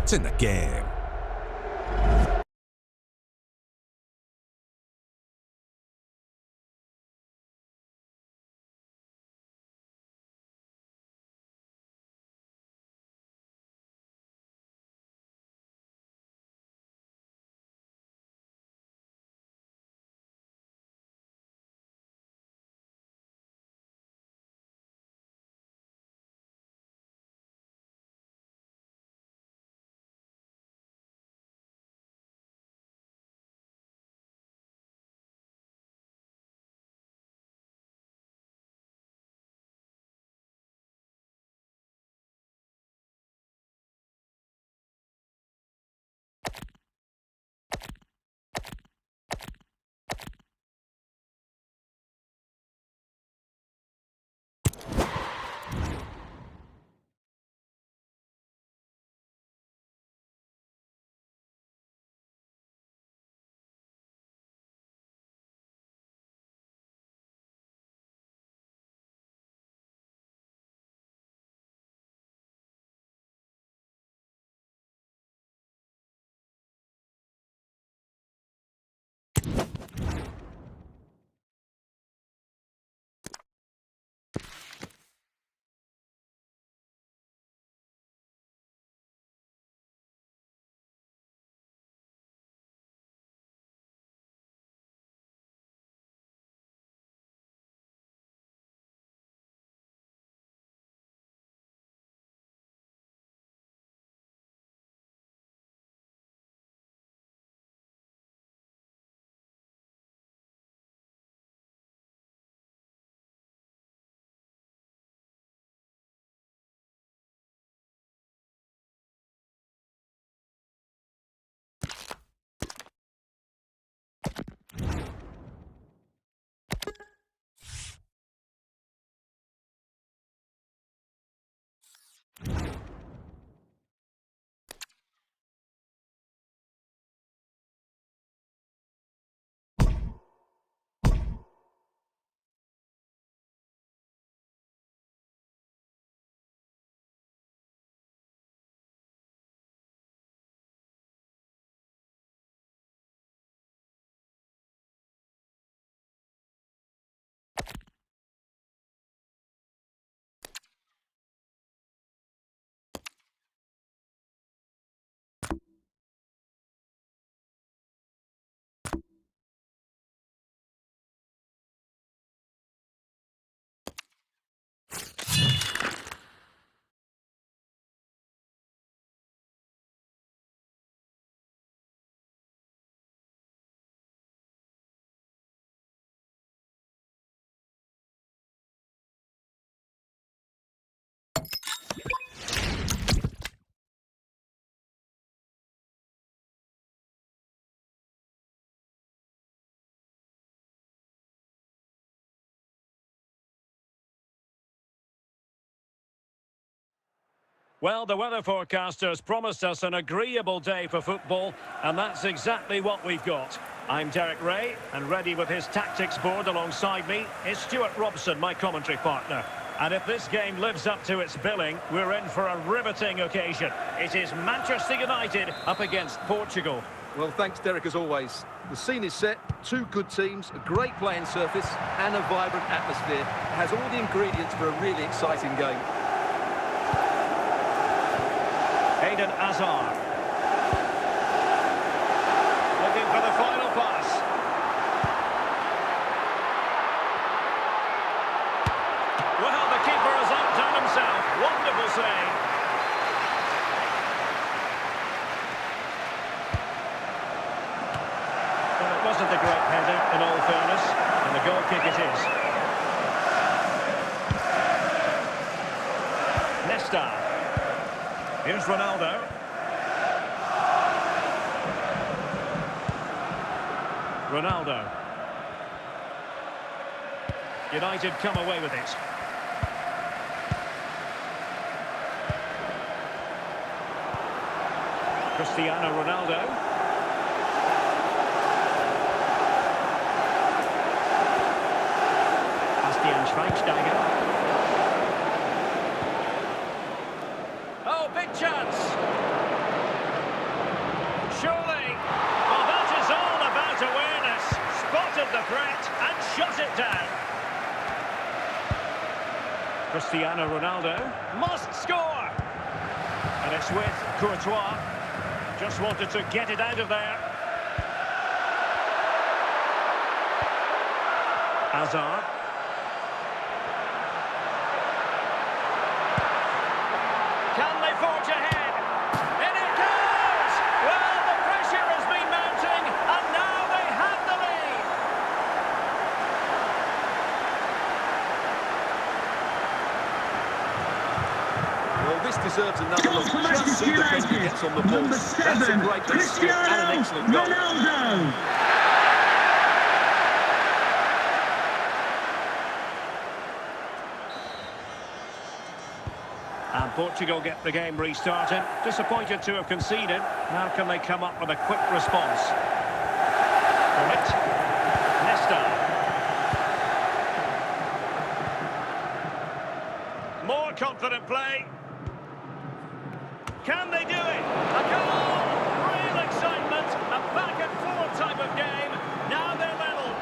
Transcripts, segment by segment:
It's in the game. Well, the weather forecasters promised us an agreeable day for football, and that's exactly what we've got. I'm Derek Ray, and ready with his tactics board alongside me is Stuart Robson, my commentary partner. And if this game lives up to its billing, we're in for a riveting occasion. It is Manchester United up against Portugal. Well, thanks, Derek, as always. The scene is set, two good teams, a great playing surface, and a vibrant atmosphere. It has all the ingredients for a really exciting game. Eden Hazard. Looking for the final pass. Well, the keeper has outdone himself. Wonderful save. Well, it wasn't a great header, in all fairness, and the goal kick it is. Nesta. Here's Ronaldo. Ronaldo. United come away with it. Cristiano Ronaldo. Bastian Schweinsteiger. Big chance. of the threat and shut it down. Cristiano Ronaldo must score. And it's with Courtois. Just wanted to get it out of there. Hazard. Can they forge ahead? In it goes! Well, the pressure has been mounting, and now they have the lead. Well, this deserves another look. Just see the defender gets on the ball. That's a great skill and an excellent goal. Ronaldo. And Portugal get the game restarted. Disappointed to have conceded. Now can they come up with a quick response? Nesta. More confident play. Can they do it? A goal! Real excitement. A back and forth type of game. Now they're level.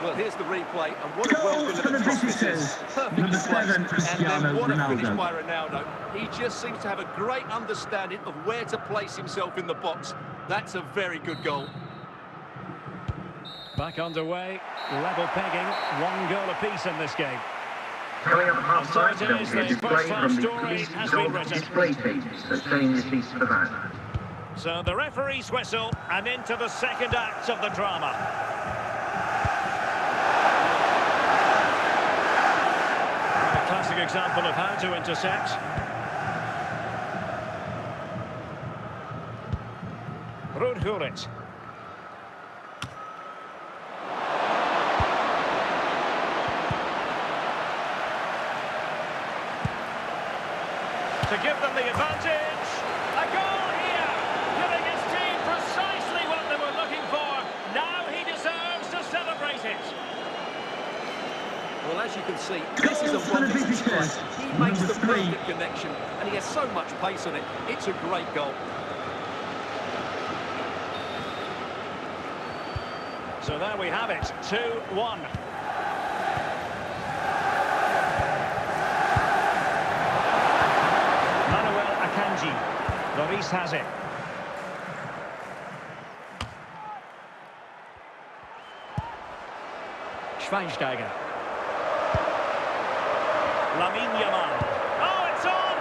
Well, here's the replay, and what a well delivered cross this is. Perfectly Number 7, placed, and then what a finish Ronaldo. by Ronaldo. He just seems to have a great understanding of where to place himself in the box. That's a very good goal. Back underway, level pegging, 1 goal apiece in this game. Coming up half So time, it there'll is, be a the display first half from the story police has been control written. display pages that change this for that. So the referee's whistle, and into the second act of the drama. A classic example of how to intercept. Rudhurit. To give them the advantage. A goal here, giving his team precisely what they were looking for. Now he deserves to celebrate it. Well, as you can see, this is a wonderful strike. He makes the perfect connection, and he has so much pace on it. It's a great goal. So there we have it, 2-1. Lloris has it. Schweinsteiger. Lamine Yamal. Oh, it's on!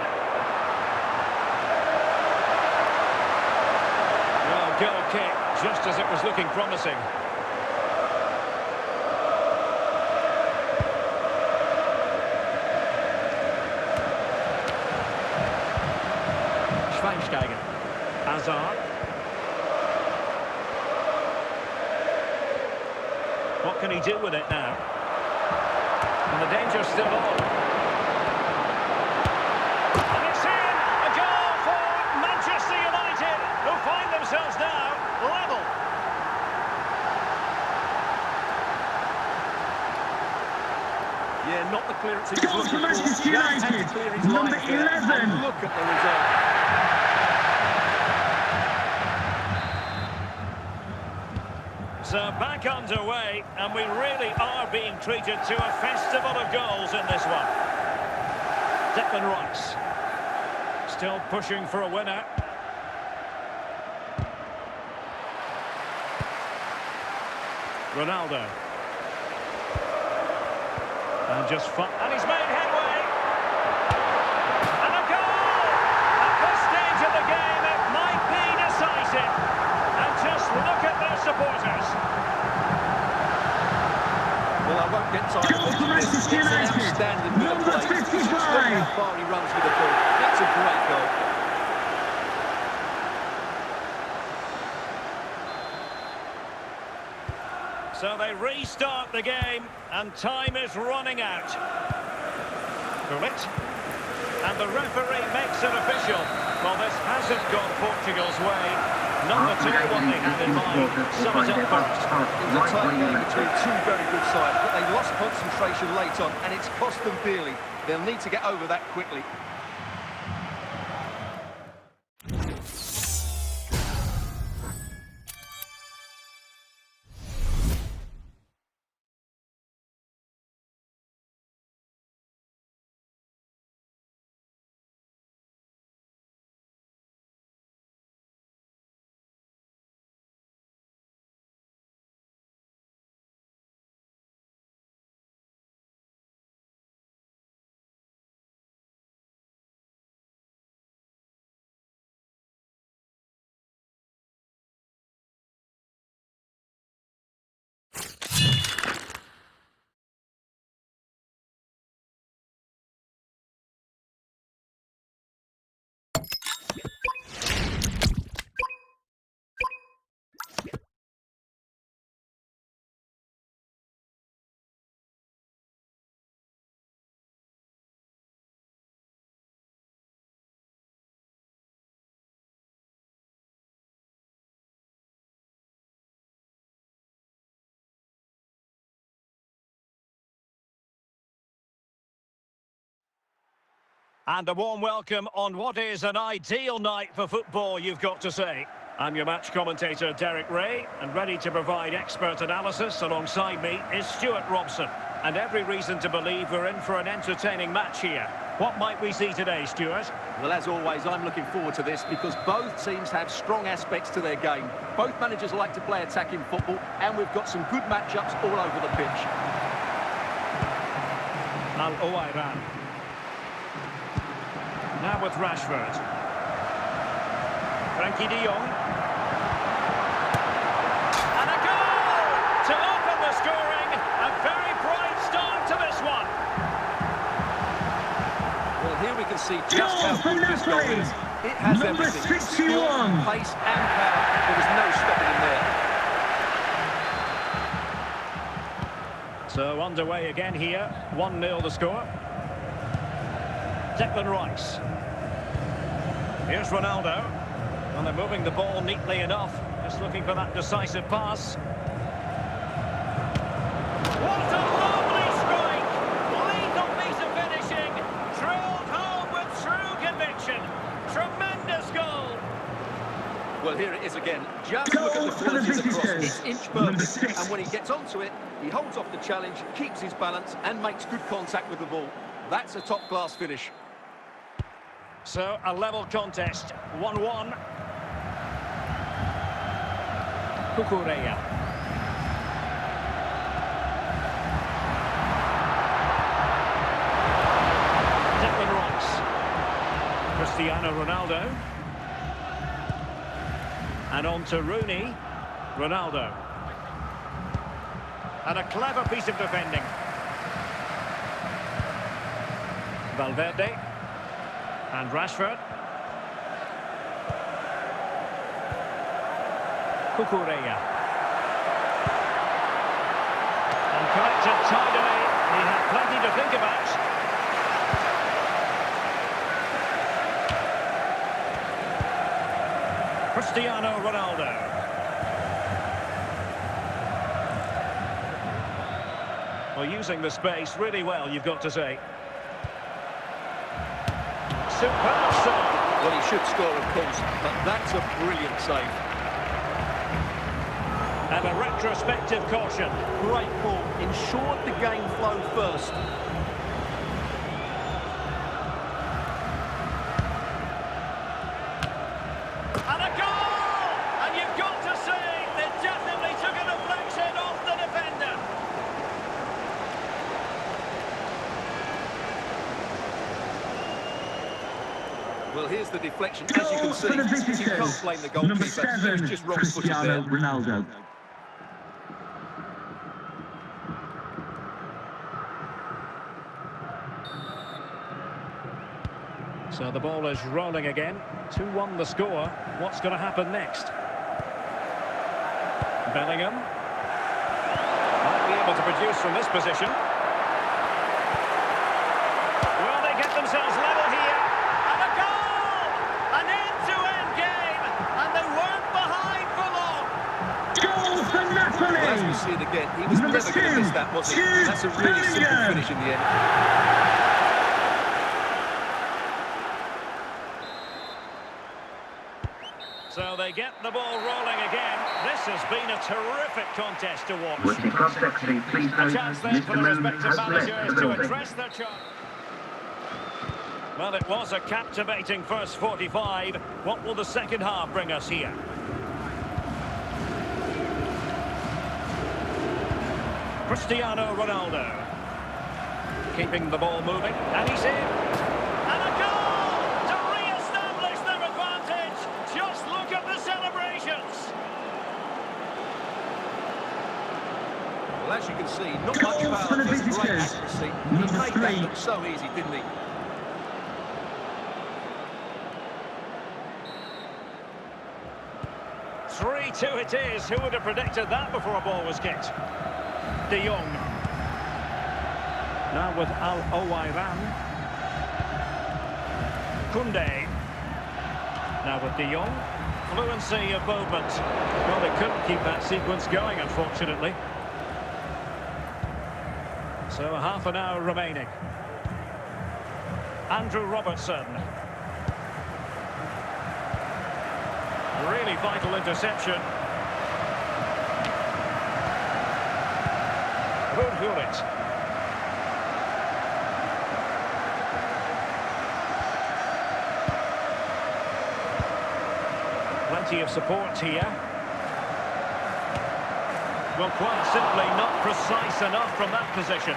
Well, goal kick, just as it was looking promising. Schweinsteiger. Hazard. What can he do with it now? And the danger's still on. And it's in! A goal for Manchester United, who find themselves now level. Yeah, not the clearance he was Goal for looking for. Manchester Just had to United, clear his number lines there, 11. and look at the result. So back underway, and we really are being treated to a festival of goals in this one. Declan Rice. Still pushing for a winner. Ronaldo. And just fun. And he's made headway. And a goal! At this stage of the game, it might be decisive. And just look at their supporters. Well, I won't get tired of watching this. It's an outstanding bit of play. Just look how far he runs with the ball. That's a great goal. So they restart the game, and time is running out. Gullit. And the referee makes it official. Well, this hasn't gone Portugal's way. Number 2, what they had in mind. Sum it up first. It was a tight game between two very good sides, but they lost concentration late on, and it's cost them dearly. They'll need to get over that quickly. And a warm welcome on what is an ideal night for football, you've got to say. I'm your match commentator, Derek Ray, and ready to provide expert analysis alongside me is Stuart Robson. And every reason to believe we're in for an entertaining match here. What might we see today, Stuart? Well, as always, I'm looking forward to this because both teams have strong aspects to their game. Both managers like to play attacking football, and we've got some good matchups all over the pitch. Al-Owairan. Now with Rashford. Frankie de Jong. And a goal to open the scoring. A very bright start to this one. Well, here we can see just how good this goal is. It has everything. Skill, pace and power. There was no stopping him there. So underway again here. 1-0 the score. Declan Rice. Here's Ronaldo. Well, they're moving the ball neatly enough. Just looking for that decisive pass. What a lovely strike! Lethal piece of finishing. Drilled home with true conviction. Tremendous goal. Well, here it is again. Just look at the quality of the cross. It's inch perfect. And when he gets onto it, he holds off the challenge, keeps his balance, and makes good contact with the ball. That's a top-class finish. So, a level contest. 1-1. Cucurella. Declan Rice. Cristiano Ronaldo. And on to Rooney. Ronaldo. And a clever piece of defending. Valverde. And Rashford. Cucurella. And collected tidily. He had plenty to think about. Cristiano Ronaldo. Well, using the space really well, you've got to say. Superb save. Well, he should score, of course, but that's a brilliant save. And a retrospective caution. Great ball. Ensured the game flow first. And a goal! And you've got to say, they definitely took a deflection off the defender. Well, here's the deflection. As you can see, you can't blame the goalkeeper. Number 7, He was just wrong footed Cristiano there. Ronaldo. So the ball is rolling again. 2-1 the score. What's going to happen next? Bellingham. Might be able to produce from this position. Will they get themselves level here? And a goal! An end-to-end game! And they weren't behind for long. Goal for Napoli! Well, as we see it again, he was Number never going to miss that, was he? That's a really simple Bellingham. finish in the end. So they get the ball rolling again. This has been a terrific contest to watch. With the cross-secretary, please A note chance then for Mr. the Moon respective has left managers the to building. address their charge. Well, it was a captivating first 45. What will the second half bring us here? Cristiano Ronaldo. Keeping the ball moving. And he's in. And a goal to re-establish their advantage. Just look at the celebrations. Well, as you can see, not Goal much for power, the just great visitors. accuracy. Number He made 3. that look so easy, didn't he? Two it is. Who would have predicted that before a ball was kicked? De Jong. Now with Al-Owairan. Koundé. Now with De Jong. Fluency of movement. Well, they couldn't keep that sequence going, unfortunately. So half an hour remaining. Andrew Robertson. Really vital interception. It. Plenty of support here. Well, quite simply not precise enough from that position.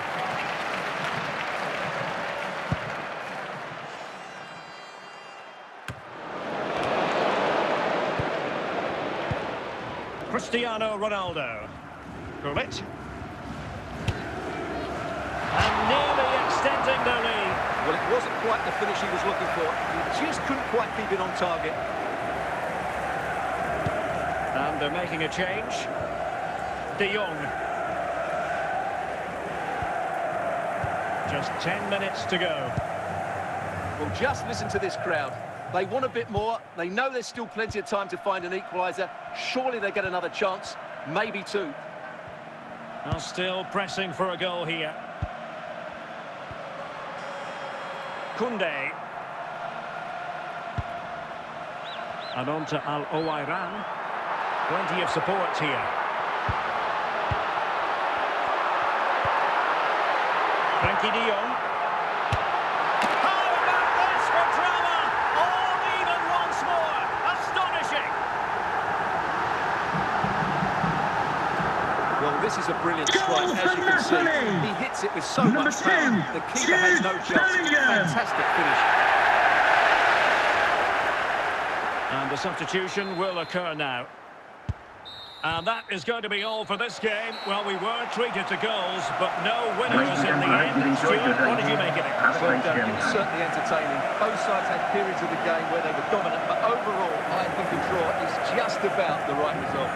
Cristiano Ronaldo. Gullit. And nearly extending the lead. Well, it wasn't quite the finish he was looking for. He just couldn't quite keep it on target. And they're making a change. De Jong. Just 10 minutes to go. Well, just listen to this crowd. They want a bit more. They know there's still plenty of time to find an equaliser. Surely they get another chance, maybe two. Now still pressing for a goal here. Koundé. And on to Al-Owairan. Plenty of support here. Frankie de Jong. How about this for drama? All even once more. Astonishing. Well, this is a brilliant strike, as you can see. He hits it with so much power. The keeper has no chance. Fantastic finish. And the substitution will occur now. And that is going to be all for this game. Well, we were treated to goals, but no winners in the end. Stuart, what did you make of it? Well, Derek, it was certainly entertaining. Both sides had periods of the game where they were dominant, but overall, I think a draw is just about the right result.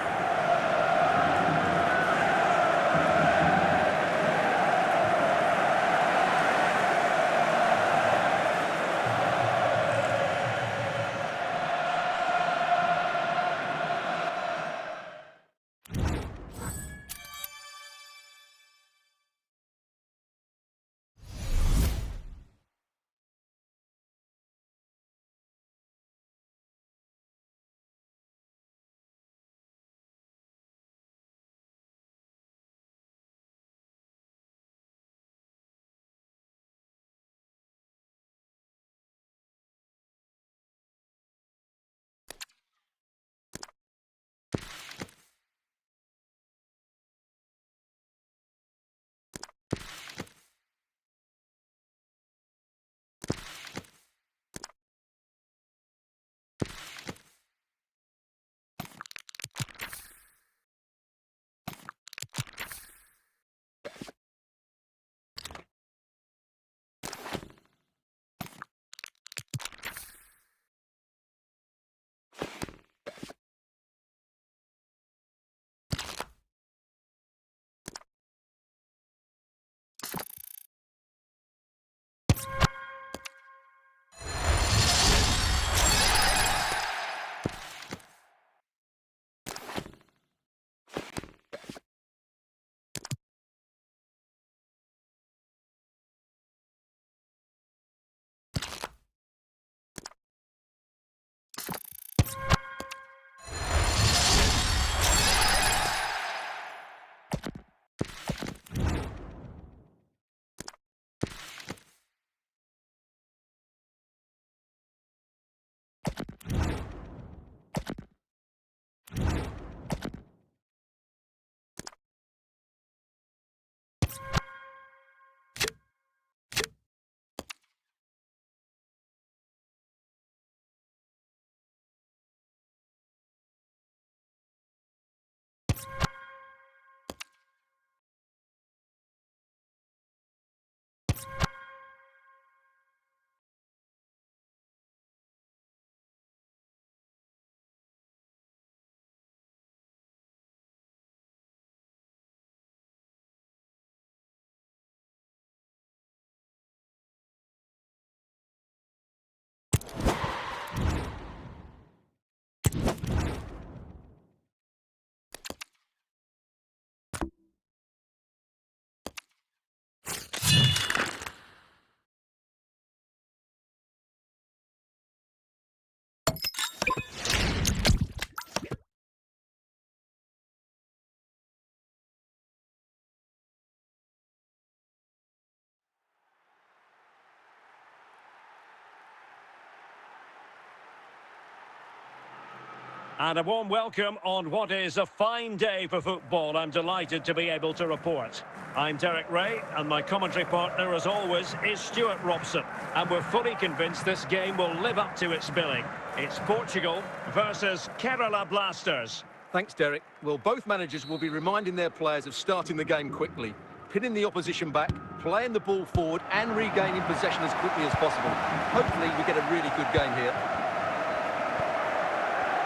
And a warm welcome on what is a fine day for football. I'm delighted to be able to report. I'm Derek Ray, and my commentary partner, as always, is Stuart Robson. And we're fully convinced this game will live up to its billing. It's Portugal versus Kerala Blasters. Thanks, Derek. Well, both managers will be reminding their players of starting the game quickly, pinning the opposition back, playing the ball forward and regaining possession as quickly as possible. Hopefully we get a really good game here.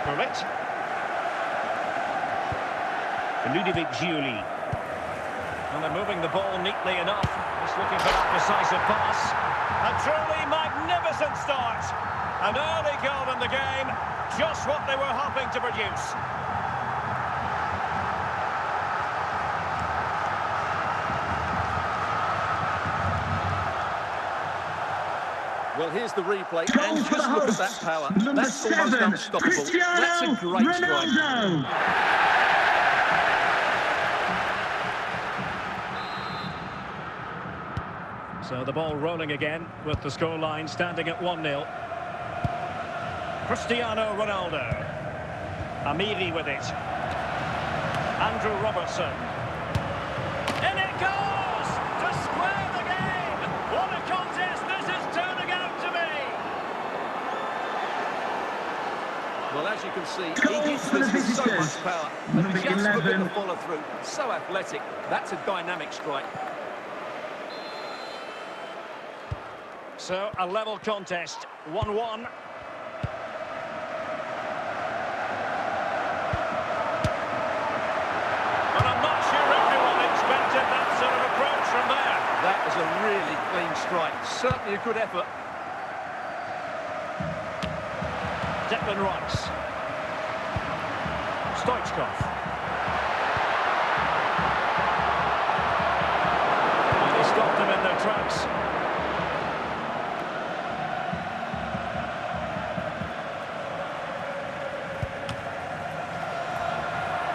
Permit. Ludovic Giuli. And they're moving the ball neatly enough. Just looking for that decisive pass. A truly magnificent start. An early goal in the game. Just what they were hoping to produce. Well, here's the replay, and just look at that power. That's almost unstoppable. That's a great strike. So the ball rolling again, with the scoreline standing at 1-0. Cristiano Ronaldo. Amiri with it. Andrew Robertson. In it goes! To square the game! What a contest this is turning out to be! Well, as you can see, he hits this with so much power. And just look at the follow-through. So athletic. That's a dynamic strike. So, a level contest, 1-1. But I'm not sure everyone expected that sort of approach from there. That was a really clean strike. Certainly a good effort. Declan Rice. Stoichkov. And he stopped them in their tracks.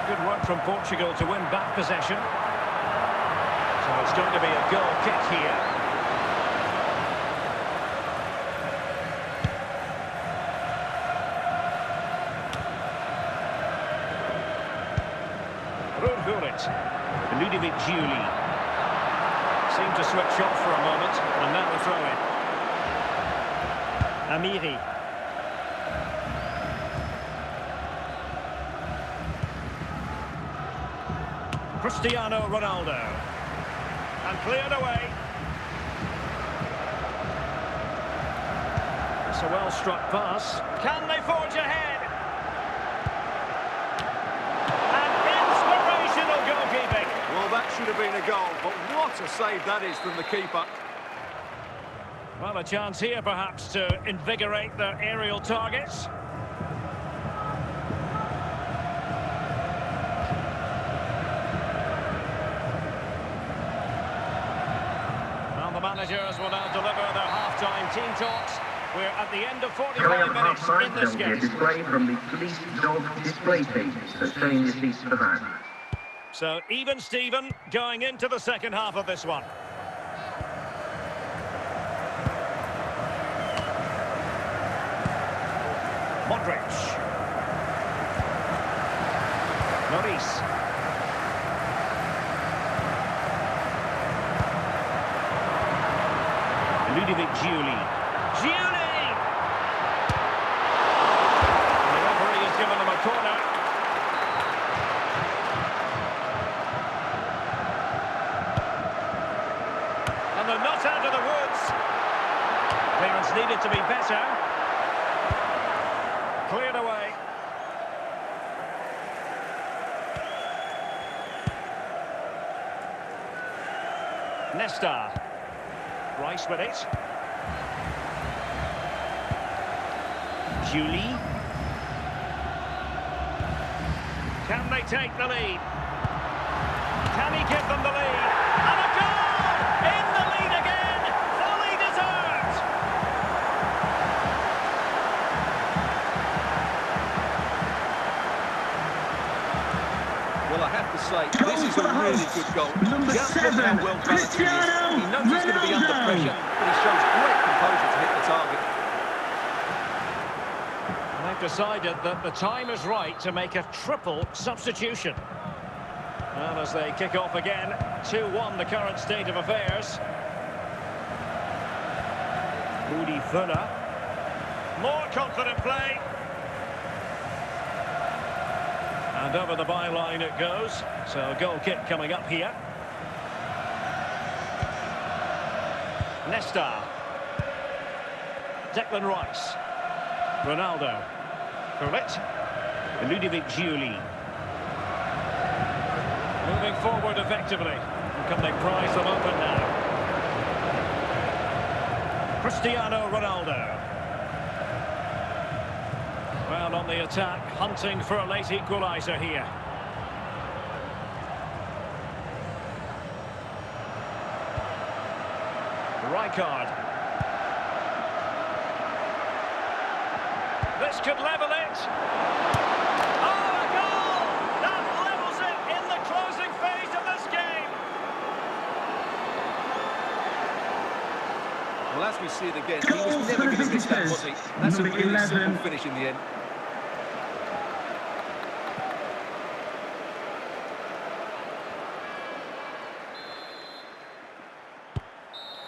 Good work from Portugal to win back possession. So it's going to be a goal kick here. Ludovic Giuli seemed to switch off for a moment, and now the throw-in. Amiri. Cristiano Ronaldo. And cleared away. It's a well-struck pass. Can they forge ahead? Well, that should have been a goal, but what a save that is from the keeper. Well, a chance here, perhaps, to invigorate their aerial targets. Well, the managers will now deliver their half-time team talks. We're at the end of 45 minutes in this game. Display from the police dog display pages. So stay in your seats for that. So, even Steven going into the second half of this one. Modric. Lloris. Ludovic Giuli. Giuli! The referee has given them a corner. And they're not out of the woods. Clearance needed to be better. Cleared away. Nesta. Rice with it. Giuli. Can they take the lead? Can he give them the lead? And a goal! In the lead again! Fully deserved! Well, I have to say, this is a really good goal. Number Just look 7, how well balanced he is. Cristiano He knows he's going to be under Ronaldo. pressure, but he shows great composure to hit the target. They've decided that the time is right to make a triple substitution. And as they kick off again, 2-1 the current state of affairs. Udi Fuller. More confident play. And over the byline it goes. So a goal kick coming up here. Nesta. Declan Rice. Ronaldo. Gullit. Ludovic Giuli. Moving forward effectively. Can they prise them open now? Cristiano Ronaldo. Well, on the attack, hunting for a late equaliser here. Rijkaard. This could level it. Oh, a goal! That levels it in the closing phase of this game. Well, as we see it again, he was never going to miss that, was he? That's a really simple finish in the end.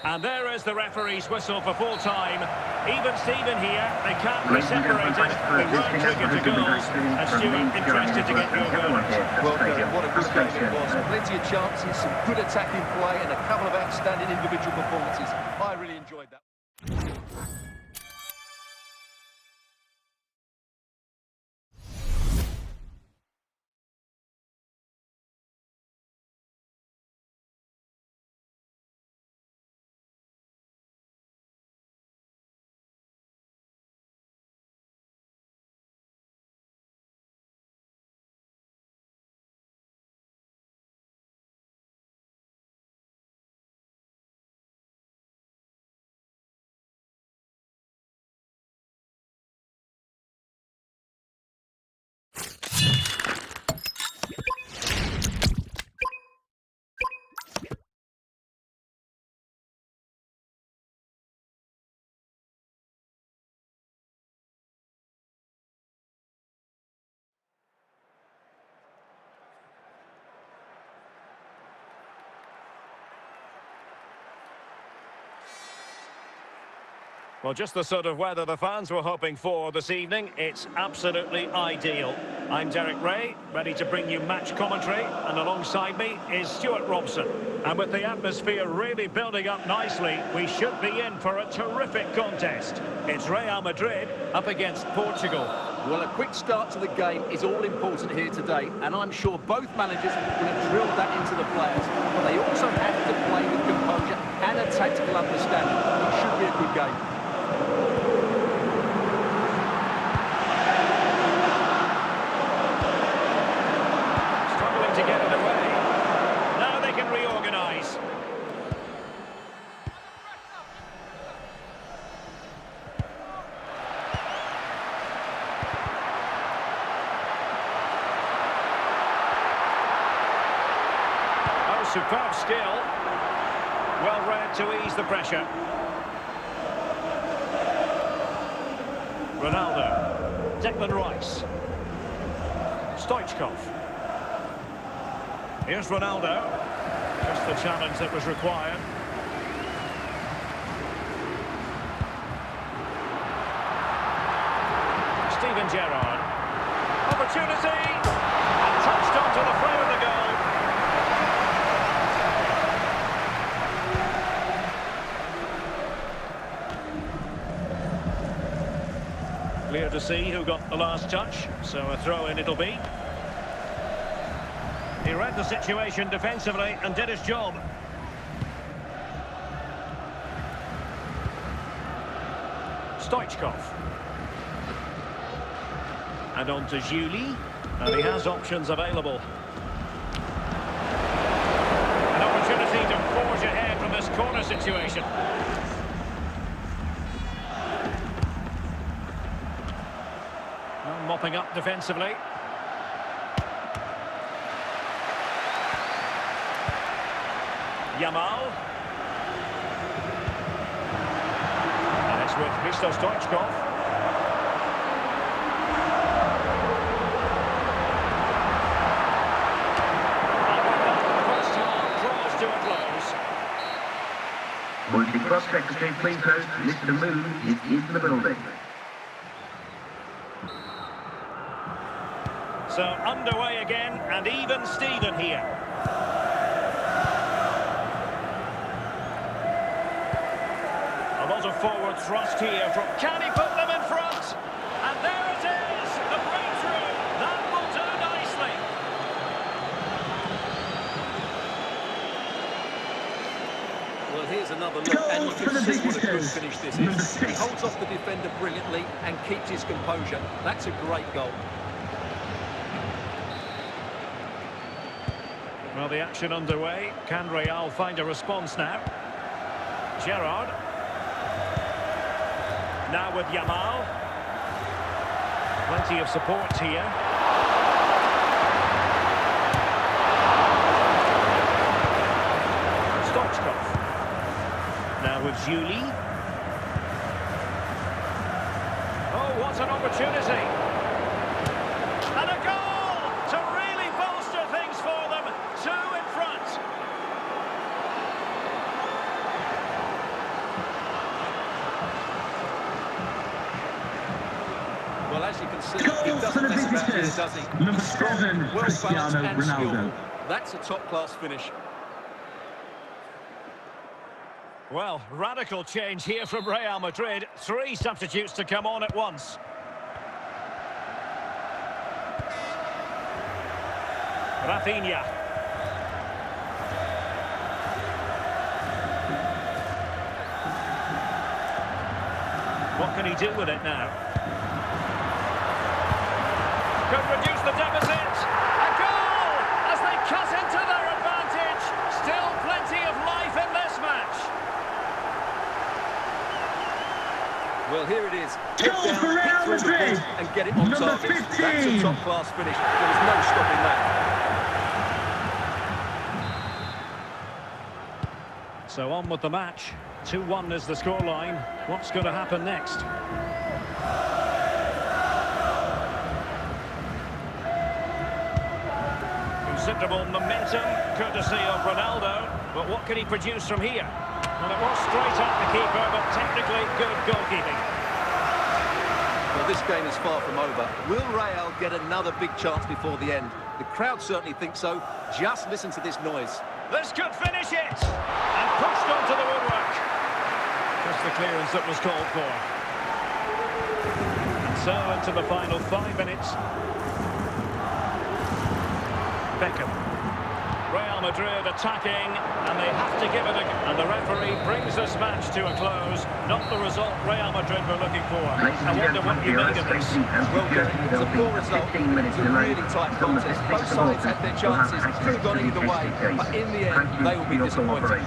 And there is the referee's whistle for full time. Even Steven here, they can't be separated. They weren't triggered to goals. And Stuart, interested to get your verdict. Well, what a good game it was. Plenty of chances, some good attacking play, and a couple of outstanding individual performances. I really enjoyed that. Well, just the sort of weather the fans were hoping for this evening. It's absolutely ideal. I'm Derek Ray, ready to bring you match commentary, and alongside me is Stuart Robson. And with the atmosphere really building up nicely, we should be in for a terrific contest. It's Real Madrid up against Portugal. Well, a quick start to the game is all important here today, and I'm sure both managers will have drilled that into the players. But they also have to play with composure and a tactical understanding. It should be a good game. Struggling to get it away. Now they can reorganise. Oh, superb skill. Well read to ease the pressure. Ronaldo, Declan Rice, Stoichkov. Here's Ronaldo, just the challenge that was required. Steven Gerrard, opportunity, and touched onto the frame of the goal. Clear to see who got the last touch, so a throw-in it'll be. He read the situation defensively and did his job. Stoichkov. And on to Giuli, and he has options available. An opportunity to forge ahead from this corner situation. Mopping up defensively. Yamal. And it's with Stoichkov. Club Secretary, please note, Mr. Moon is in the building. So underway again, and even Steven here. A lot of forward thrust here from... Can he put them in front? And there it is, the breakthrough. That will do nicely. Well, here's another look, and you can see what a good finish this is. He holds off the defender brilliantly and keeps his composure. That's a great goal. Well, the action underway. Can Real find a response now? Gerrard. Now with Yamal. Plenty of support here. Stochkov. Now with Julie. Oh, what an opportunity. And a goal to really bolster things for them. Two in front. Well, as you can see, he doesn't mess about here, does he? Number He's strong, 7, well-balanced Cristiano and Ronaldo. skillful. That's a top-class finish. Well, radical change here from Real Madrid. 3 substitutes to come on at once. Rafinha. What can he do with it now? Could reduce the deficit. A goal as they cut into their advantage. Still plenty of life in this match. Well, here it is. Head Goal down, for Real hit through the Madrid. ball and get it on Number target. 15. That's a top-class finish. There was no stopping that. So on with the match. 2-1 is the scoreline. What's going to happen next? Considerable momentum, courtesy of Ronaldo. But what can he produce from here? Well, it was straight at the keeper, but technically good goalkeeping. Well, this game is far from over. Will Real get another big chance before the end? The crowd certainly think so. Just listen to this noise. This could finish it! And pushed onto the woodwork. Just the clearance that was called for. And so into the final 5 minutes. Beckham. Real Madrid attacking, and they have to give it a... And the referee brings this match to a close. Not the result Real Madrid were looking for. I wonder what you made of this. Well, Gary, it's a poor result. It's a really tight contest. Both sides had their chances. It could have gone either way. But in the end, they will be disappointed.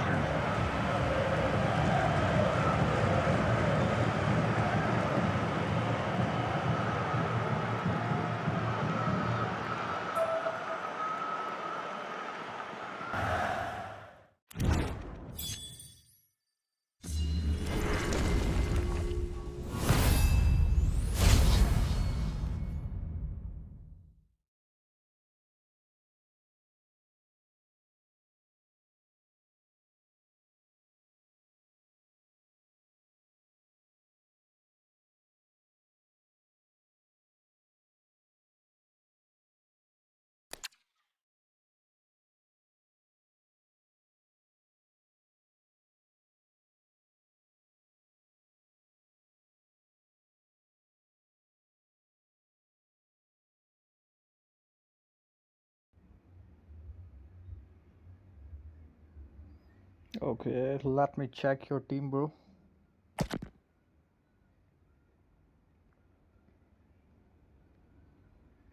Okay, let me check your team, bro.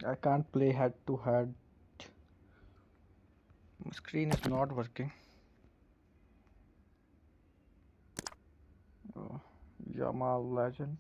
I can't play head to head. My screen is not working. Oh, Yamal legend.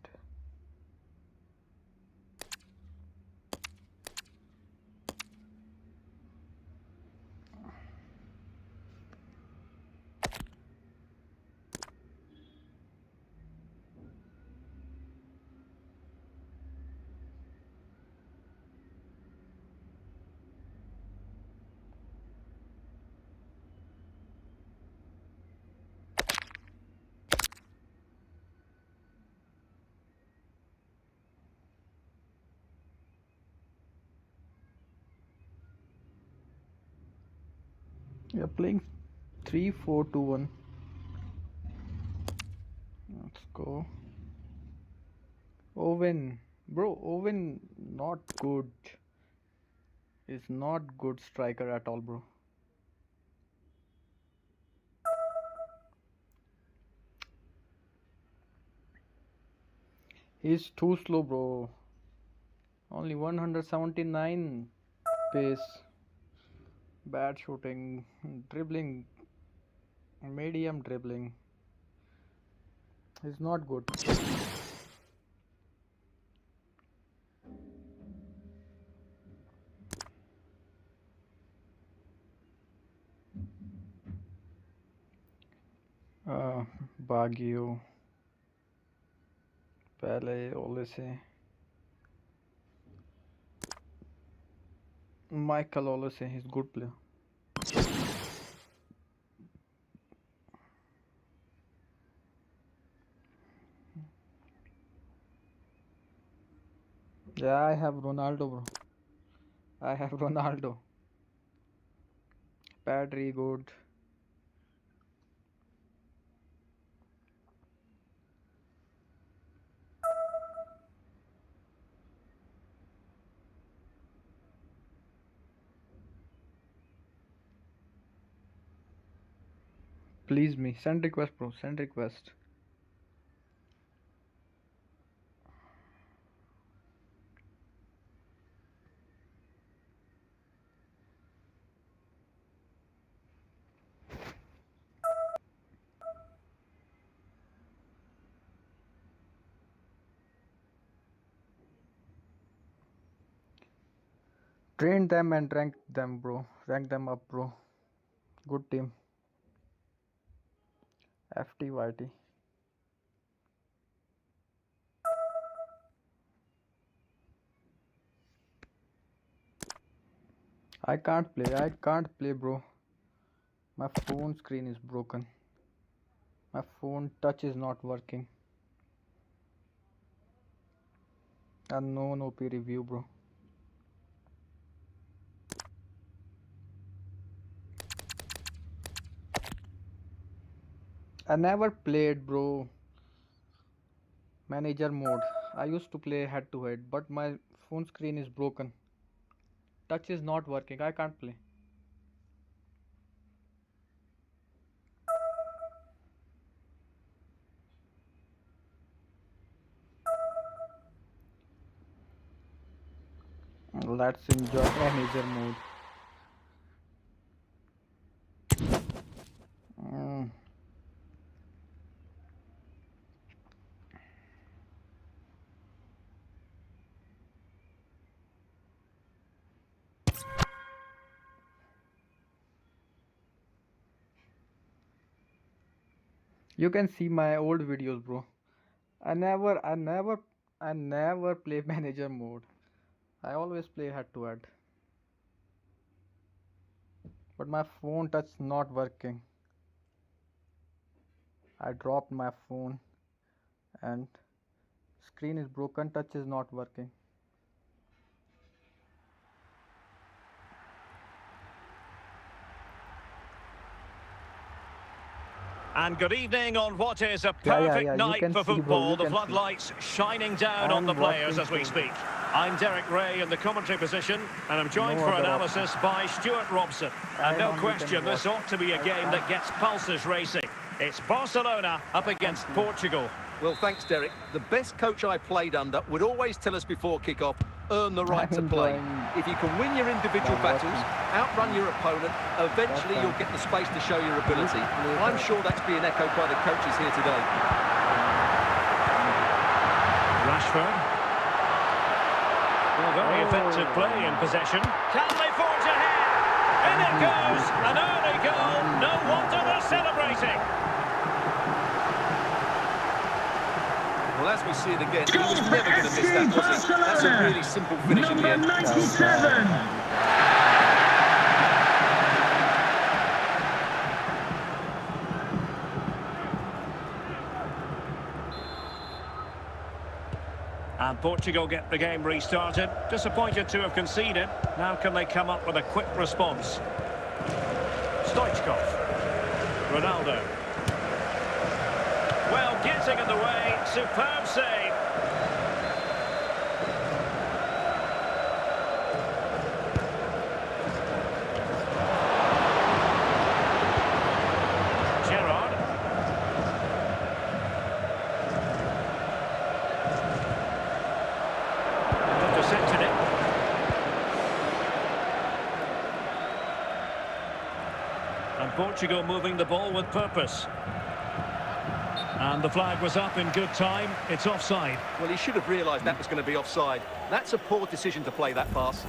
We are playing 3-4-2-1. Let's go. Owen. Bro, Owen not good. Is not good striker at all, bro. He's too slow, bro. Only 179 pace. Bad shooting, dribbling, medium dribbling. He's not good. Baggio, Pele, Olise, Michael Olise, he's good player. Yeah, I have Ronaldo, bro. I have Ronaldo. Pedri, good. Please me. Send request, bro. Send request. Train them and rank them, bro. Rank them up, bro. Good team. FTYT. I can't play, bro. My phone screen is broken. My phone touch is not working. Unknown OP review, bro. I never played, bro, manager mode. I used to play head to head, but my phone screen is broken. Touch is not working. I can't play. Let's enjoy manager mode. You can see my old videos, bro. I never play manager mode. I always play head to head. But my phone touch not working. I dropped my phone and screen is broken, touch is not working. And good evening on what is a perfect night for football. The floodlights shining down on the players as we speak. I'm Derek Ray in the commentary position, and I'm joined for analysis by Stuart Robson. And no question, this ought to be a game that gets pulses racing. It's Barcelona up against Portugal. Well, thanks, Derek. The best coach I played under would always tell us before kick-off, earn the right to play. If you can win your individual battles, outrun your opponent, eventually you'll get the space to show your ability. I'm sure that's being echoed by the coaches here today. Rashford. Well, very effective play in possession. Can they forge ahead? In it goes! An early goal. No wonder they're celebrating. Well, as we see it again, he was never going to miss that, was he? That's a really simple finish in the end. Number 97. And Portugal get the game restarted. Disappointed to have conceded. Now can they come up with a quick response? Stoichkov. Ronaldo. Well, getting in the way. Superb save. And Portugal moving the ball with purpose. And the flag was up in good time. It's offside. Well, he should have realised that was going to be offside. That's a poor decision to play that pass.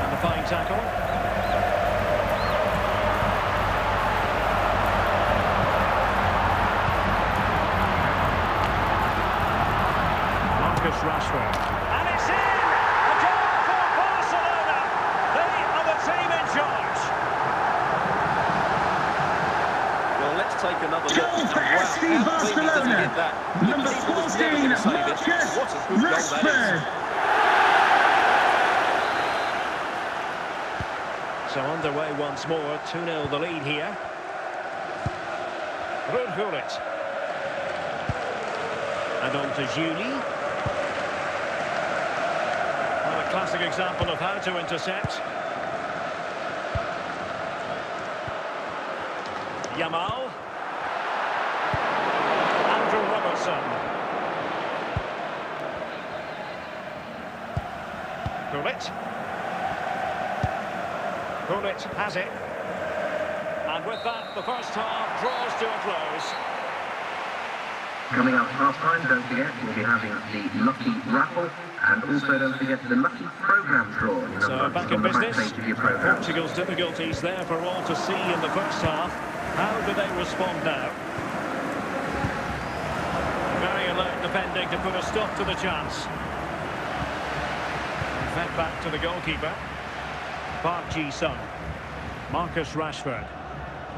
And the fine tackle. Rashford. And it's in! A goal for Barcelona! They are the team in charge. Well, let's take another look. Goal for FC Barcelona! Number 14, Marcus Rashford! So underway once more, 2-0 the lead here. Ruud. And on to Julie. Classic example of how to intercept. Yamal. Andrew Robertson. Gullit has it. And with that, the first half draws to a close. Coming up half-time, don't forget, we'll be having the Lucky Raffle, and also don't forget the Lucky Programme draw. So back in business, Portugal's difficulties there for all to see in the first half. How do they respond now? Very alert defending to put a stop to the chance. Fed back to the goalkeeper. Park Ji-sung. Marcus Rashford.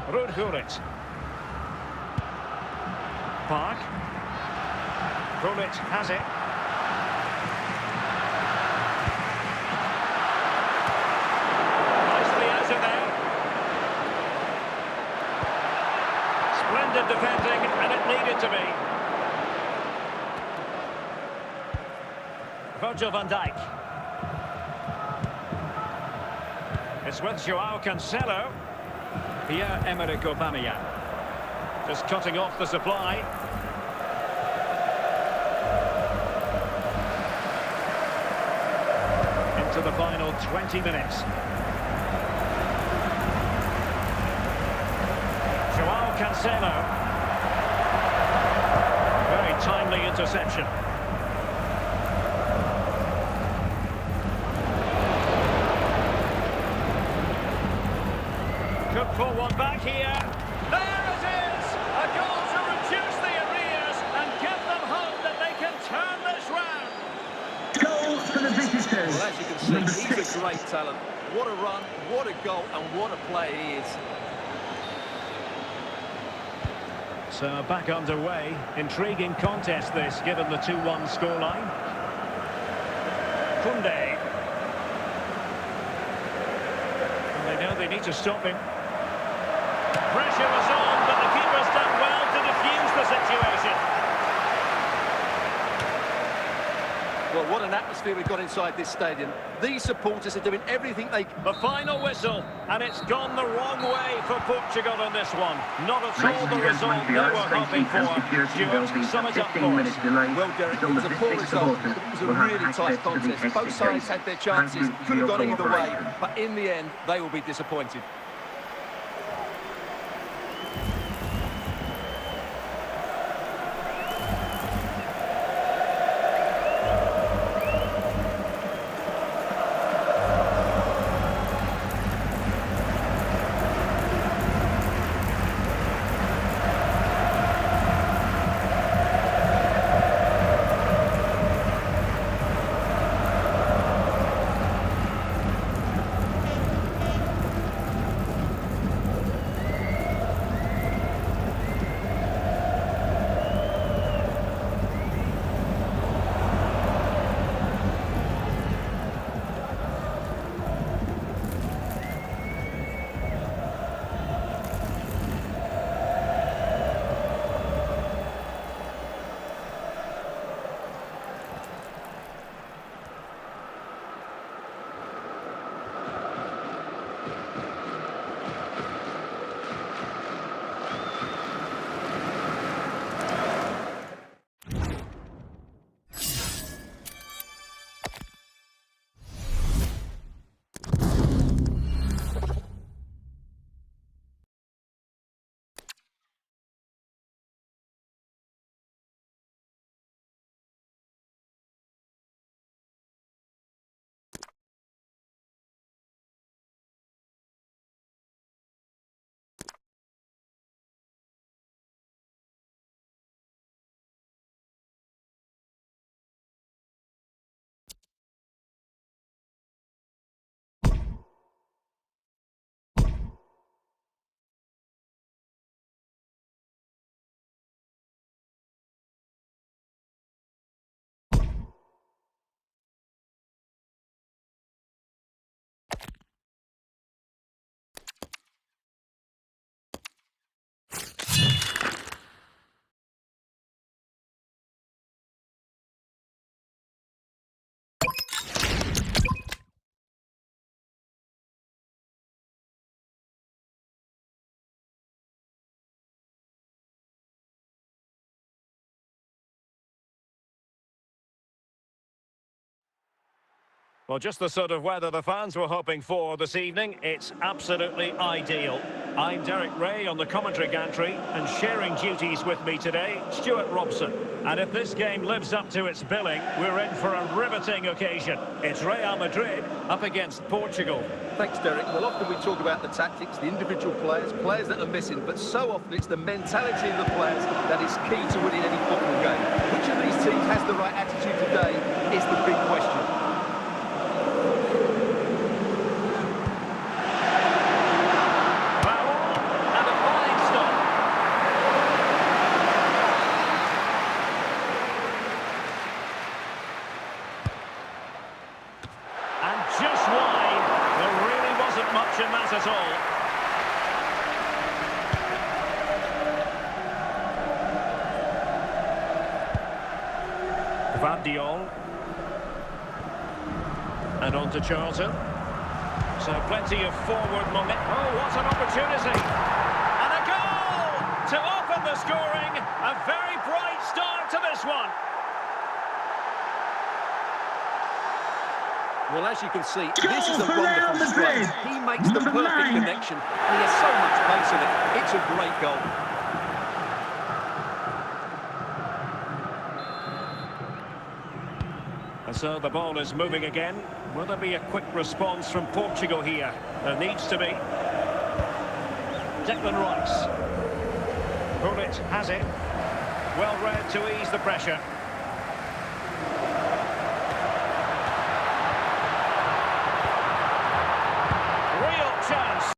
Ruud. Park. Gullit has it. Nicely out of there. Splendid defending, and it needed to be. Virgil van Dijk. It's with Joao Cancelo. Pierre-Emerick Aubameyang. Just cutting off the supply. Into the final 20 minutes. Joao Cancelo. Very timely interception. Could pull one back here. There it is! A goal to reduce the arrears and give them hope that they can turn this round. Goal for the visitors. Well, as you can see, he's a great talent. What a run, what a goal, and what a player he is. So back underway. Intriguing contest this, given the 2-1 scoreline. Koundé. And they know they need to stop him. Pressure was on, but the keeper's done well to defuse the situation. Well, what an atmosphere we've got inside this stadium. These supporters are doing everything they can. The final whistle, and it's gone the wrong way for Portugal in this one. Not at all the result they were hoping for. Stuart, sum it up for us. Well, Derek, it was a poor result. It was a really tight contest. Both sides had their chances, could have gone either way, but in the end, they will be disappointed. Well, just the sort of weather the fans were hoping for this evening. It's absolutely ideal. I'm Derek Ray on the commentary gantry, and sharing duties with me today, Stuart Robson. And if this game lives up to its billing, we're in for a riveting occasion. It's Real Madrid up against Portugal. Thanks, Derek. Well, often we talk about the tactics, the individual players that are missing, but so often it's the mentality of the players that is key to winning any football game. Which of these teams has the right attitude today is the big question. Just wide. There really wasn't much in that at all. Van Dion. And on to Charlton. So plenty of forward momentum. Oh, what an opportunity. And a goal to open the scoring. A very bright start to this one. Well, as you can see, this is a wonderful strike. He makes the perfect connection, and he has so much pace in it. It's a great goal. And so the ball is moving again. Will there be a quick response from Portugal here? There needs to be. Declan Rice. Bullet has it. Well read to ease the pressure. Chance.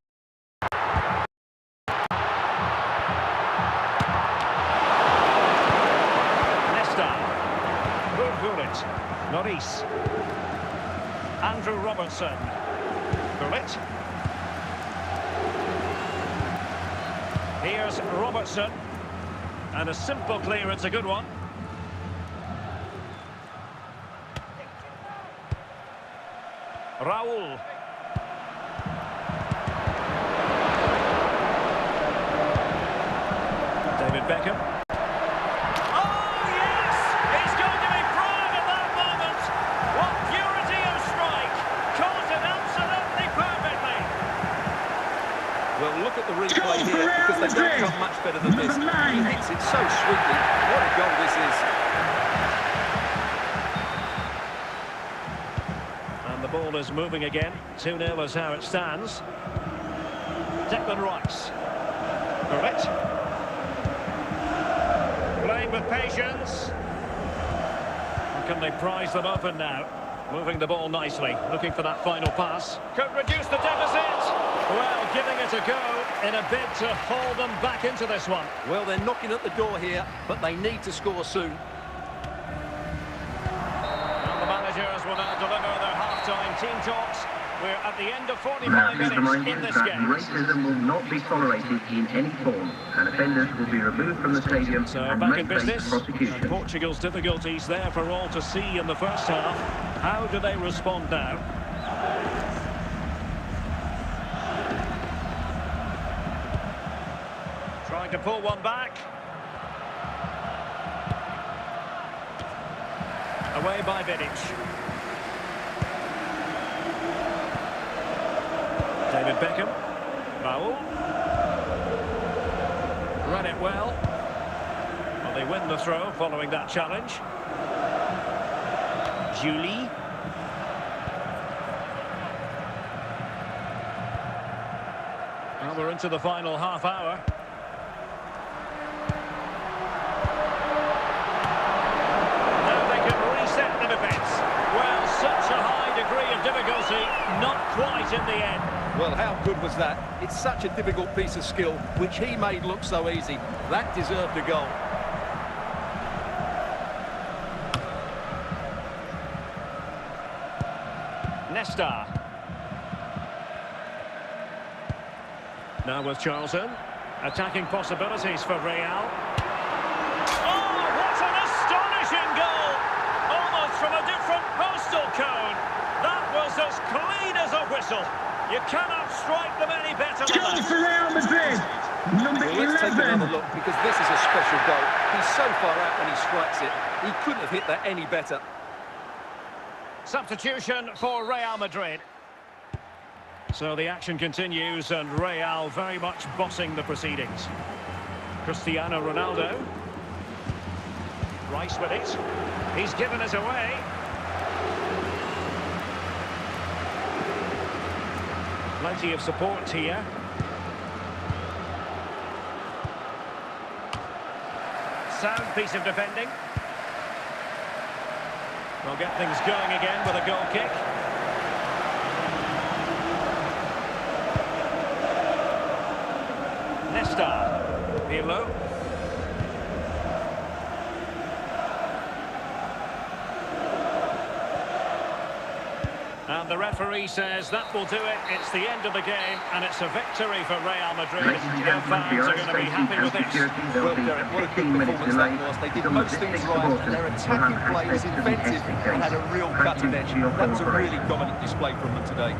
Nesta. Bullet. Norris. Andrew Robertson. Bullet. Here's Robertson. And a simple clearance, a good one. Raul. Beckham. Oh, yes! He's going to be proud of that moment. What purity of strike. Caught it absolutely perfectly. Well, look at the replay here, because they don't come much better than this. He hits it so sweetly. What a goal this is. And the ball is moving again. 2-0 is how it stands. Declan Rice. Correct. Playing with patience. Can they prise them open now? Moving the ball nicely, looking for that final pass. Could reduce the deficit. Well, giving it a go in a bid to hold them back into this one. Well, they're knocking at the door here, but they need to score soon. And the managers will now deliver their half-time team talks. We're at the end of 45 minutes in this game. Racism will not be tolerated in any form, and offenders will be removed from the stadium So and back may in face business. prosecution. And Portugal's difficulties there for all to see in the first half. How do they respond now? Trying to pull one back. Away by Vidic. David Beckham. Raul. Read it well. Well, they win the throw following that challenge. Julie. Well, we're into the final half hour. Now they can reset the defence. Well, such a high degree of difficulty, not quite in the end. Well, how good was that? It's such a difficult piece of skill, which he made look so easy. That deserved a goal. Nesta. Now with Charlton. Attacking possibilities for Real. Oh, what an astonishing goal! Almost from a different postal code. That was as clean as a whistle. You cannot strike them any better than Goal that. for Real Madrid. Number Well, let's take 11. another look, because this is a special goal. He's so far out when he strikes it. He couldn't have hit that any better. Substitution for Real Madrid. So the action continues and Real very much bossing the proceedings. Cristiano Ronaldo. Rice with it. He's given us away. Plenty of support here. Sound piece of defending. We'll get things going again with a goal kick. Nesta. Pirlo. And the referee says that will do it. It's the end of the game, and it's a victory for Real Madrid. Their fans are going to be happy with this. Well, Derek, what a good performance that was. They did most things right, and their attacking play was inventive and had a real cutting edge. That was a really dominant display from them today.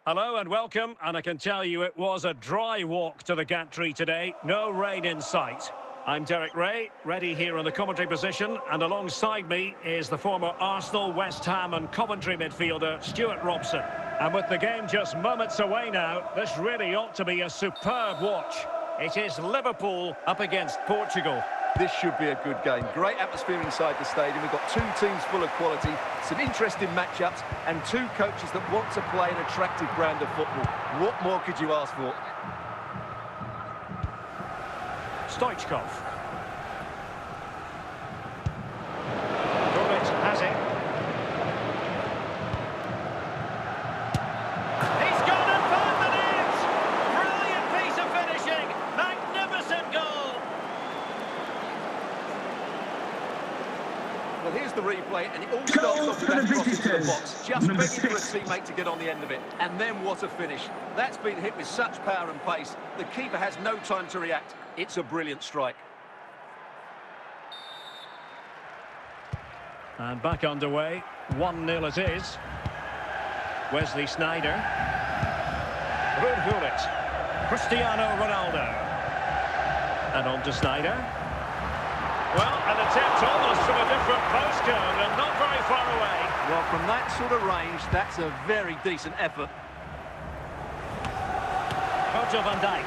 Hello and welcome, and I can tell you it was a dry walk to the gantry today. No rain in sight. I'm Derek Ray, ready here in the commentary position, and alongside me is the former Arsenal, West Ham and Coventry midfielder, Stuart Robson. And with the game just moments away now, this really ought to be a superb watch. It is Liverpool up against Portugal. This should be a good game. Great atmosphere inside the stadium. We've got two teams full of quality, some interesting matchups, and two coaches that want to play an attractive brand of football. What more could you ask for? Stoichkov. Gullit has it. He's gone and found the net! Brilliant piece of finishing! Magnificent goal! Well, here's the replay, and it all starts off with that cross into the box, just begging for a teammate to get on the end of it. And then what a finish. That's been hit with such power and pace. The keeper has no time to react. It's a brilliant strike. And back underway, 1-0 it is. Wesley Sneijder. Ruud Gullit. Cristiano Ronaldo. And on to Sneijder. Well, an attempt almost from a different postcode and not very far away. Well, from that sort of range, that's a very decent effort. Virgil van Dijk.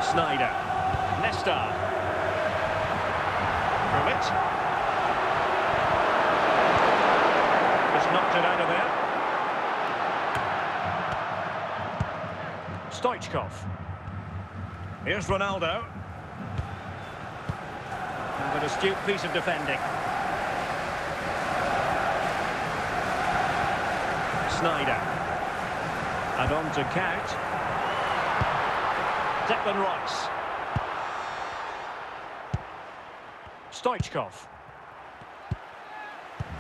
Sneijder. Nesta. Gullit. Just knocked it out of there. Stoichkov. Here's Ronaldo. And an astute piece of defending. Sneijder. And on to Count. Declan Rice. Stoichkov.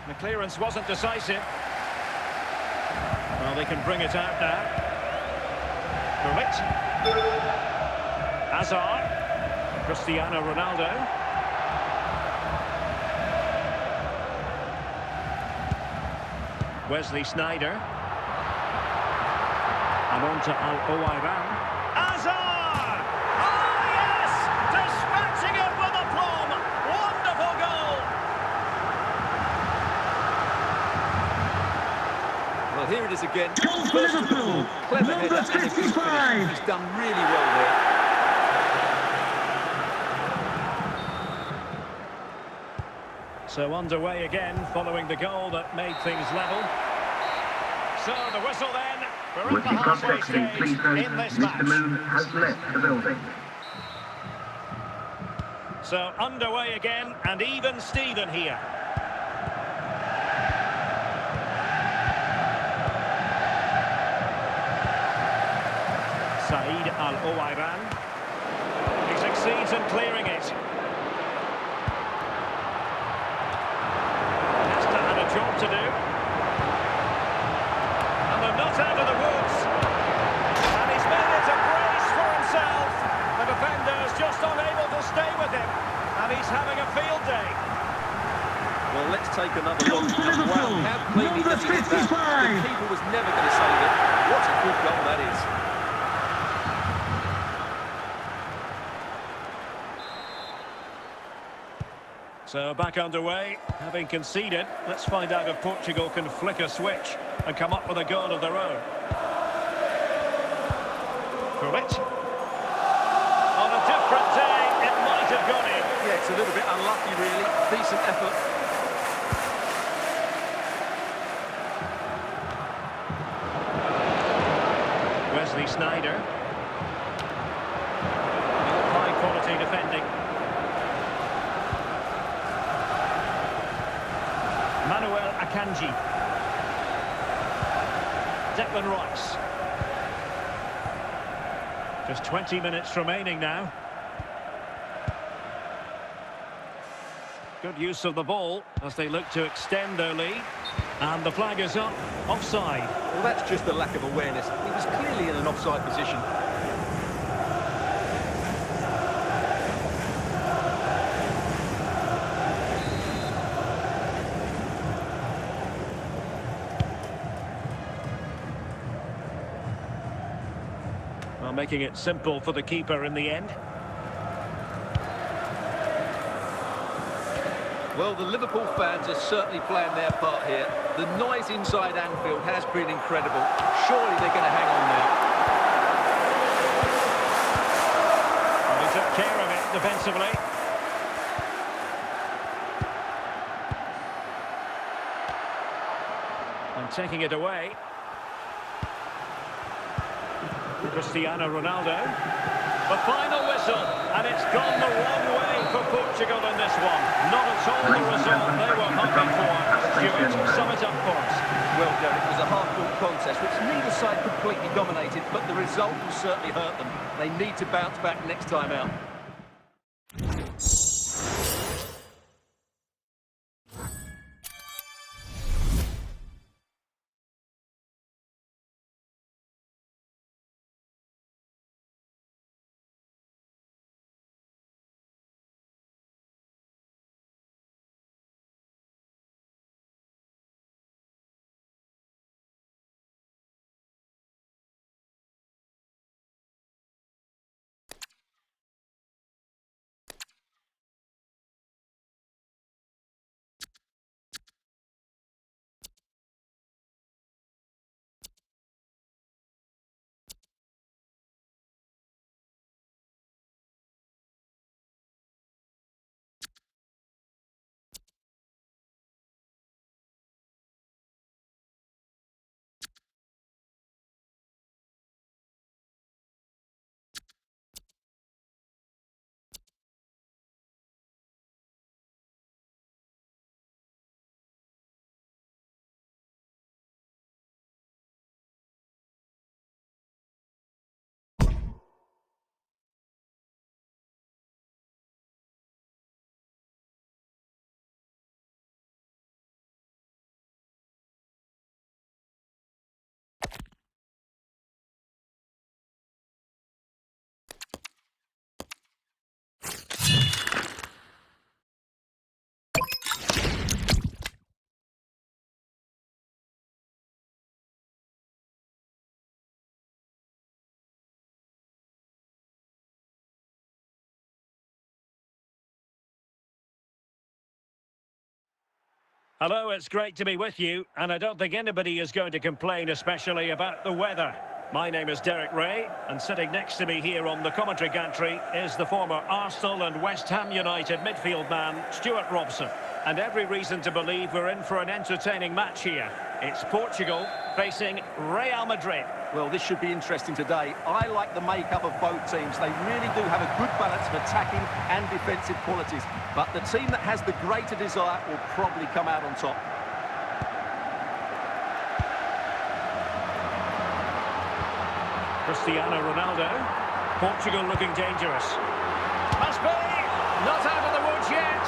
The clearance wasn't decisive. Well, they can bring it out now. Gullit. Hazard. Cristiano Ronaldo. Wesley Sneijder. And on to Al-Owairan. Hazard! Oh, yes! Dispatching it with aplomb! Wonderful goal! Well, here it is again. Goal for Liverpool! Clever Number header and a good finish. 55. He's done really well there. So underway again, following the goal that made things level. So the whistle then. We're at With the the halfway context, please stage note, in this Mr. match. Moon has left the building. So underway again, and even Steven here. Said Al-Owairan. He succeeds in clearing it. Nesta had a job to do. And they're not out of the woods. And he's made it a brace for himself. The defender's just unable to stay with him. And he's having a field day. Well, let's take another Goal look. for Liverpool! Wow, how cleanly Number does he hit that? 55. The keeper was never going to save it. What a good goal that is. So back underway, having conceded. Let's find out if Portugal can flick a switch and come up with a goal of their own. Gullit. On a different day, it might have gone in. Yeah, it's a little bit unlucky, really. Decent effort. Wesley Sneijder. High quality defending. Manuel Akanji. Declan Rice. Just 20 minutes remaining now. Good use of the ball as they look to extend their lead. And the flag is up, offside. Well, that's just a lack of awareness. He was clearly in an offside position. making it simple for the keeper in the end. Well, the Liverpool fans are certainly playing their part here. The noise inside Anfield has been incredible. Surely they're going to hang on now. Well, he took care of it defensively. And taking it away. Cristiano Ronaldo. The final whistle, and it's gone the wrong way for Portugal in this one. Not at all the result they were hoping for. Stuart, sum it up for us. Well, Derek, it was a hard-fought contest, which neither side completely dominated, but the result will certainly hurt them. They need to bounce back next time out. Hello, it's great to be with you, and I don't think anybody is going to complain, especially about the weather. My name is Derek Ray, and sitting next to me here on the commentary gantry is the former Arsenal and West Ham United midfield man, Stuart Robson. And every reason to believe we're in for an entertaining match here. It's Portugal facing Real Madrid. Well, this should be interesting today. I like the makeup of both teams. They really do have a good balance of attacking and defensive qualities. But the team that has the greater desire will probably come out on top. Cristiano Ronaldo. Portugal looking dangerous. Must be! Not out of the woods yet!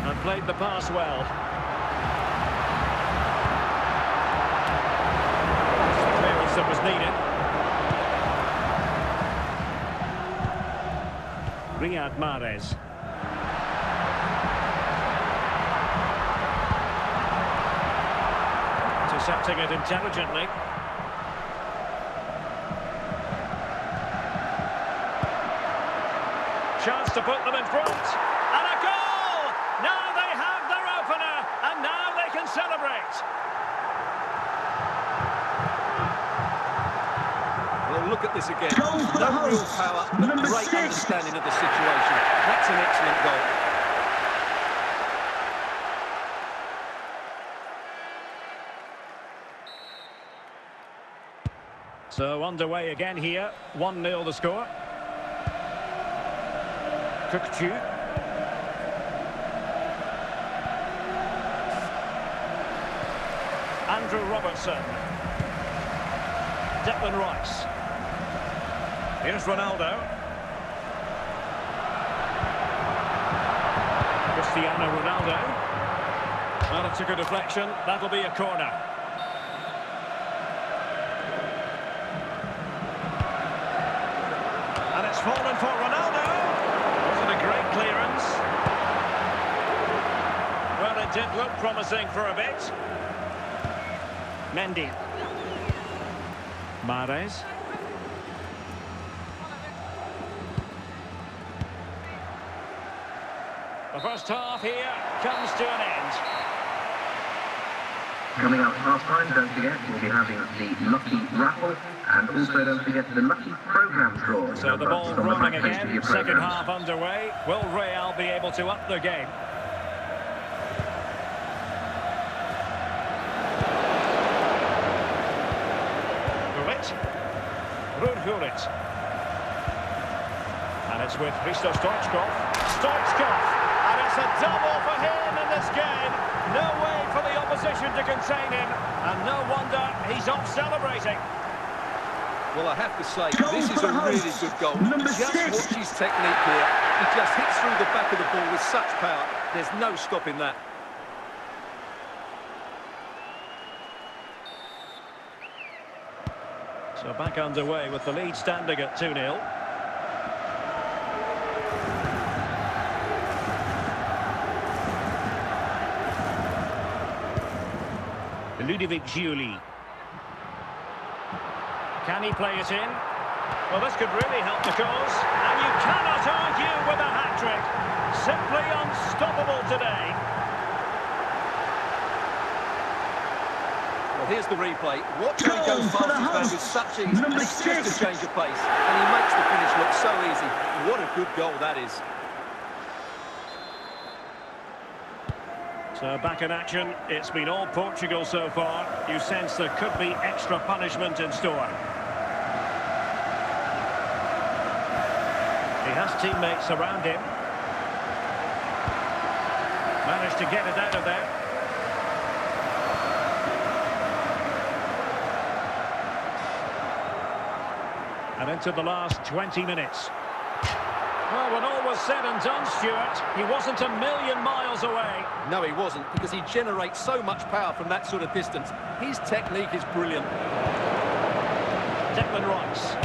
And played the pass well. That's the clearance that was needed. Riyad Mahrez. Intercepting it intelligently. Chance to put them in front. And a goal! Now they have their opener, and now they can celebrate. Well, look at this again. Goal for the No real hosts. power, but Number great 6. understanding of the situation. That's an excellent goal. So underway again here. 1-0 the score. Cookchu. Andrew Robertson. Declan Rice. Here's Ronaldo. Cristiano Ronaldo. Well, it took a deflection. That'll be a corner. And it's fallen for Ronaldo. Wasn't a great clearance. It did look promising for a bit. Mendy. Mahrez. The first half here comes to an end. Coming up half time, don't forget, we'll be having the lucky raffle, and also don't forget the lucky programme draw. So the ball rolling again, second half underway. Will Real be able to up their game? Gullit. And it's with Hristo Stoichkov. Stoichkov! And it's a double for him in this game. No way for the opposition to contain him. And no wonder he's off celebrating. Well, I have to say, this is a really good goal. Just watch his technique here. He just hits through the back of the ball with such power. There's no stopping that. So back underway with the lead standing at 2-0. Ludovic Giuli. Can he play it in? Well, this could really help the cause. And you cannot argue with a hat-trick. Simply unstoppable today. Well, here's the replay. Watch him go past his man with such ease. And it's just a change of pace. And he makes the finish look so easy. What a good goal that is. So back in action. It's been all Portugal so far. You sense there could be extra punishment in store. He has teammates around him. Managed to get it out of there. And into the last 20 minutes. Well, when all was said and done, Stuart, he wasn't a million miles away. No, he wasn't, because he generates so much power from that sort of distance. His technique is brilliant. Declan Rice.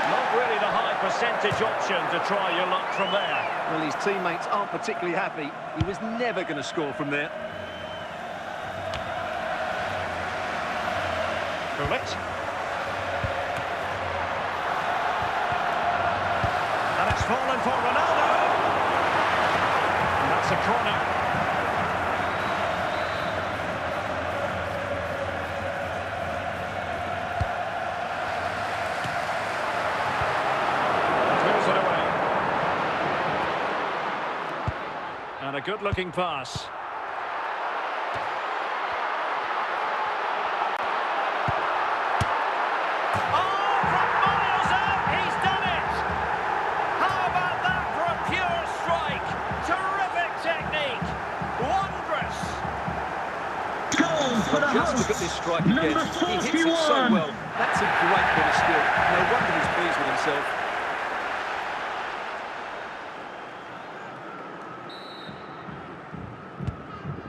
Not really the high percentage option to try your luck from there. Well, his teammates aren't particularly happy. He was never going to score from there. Gullit. And it's fallen for Ronaldo. And that's a corner. Clears it away. And a good-looking pass. Just look at this strike again. He hits it so well. That's a great bit of skill. No wonder he's pleased with himself.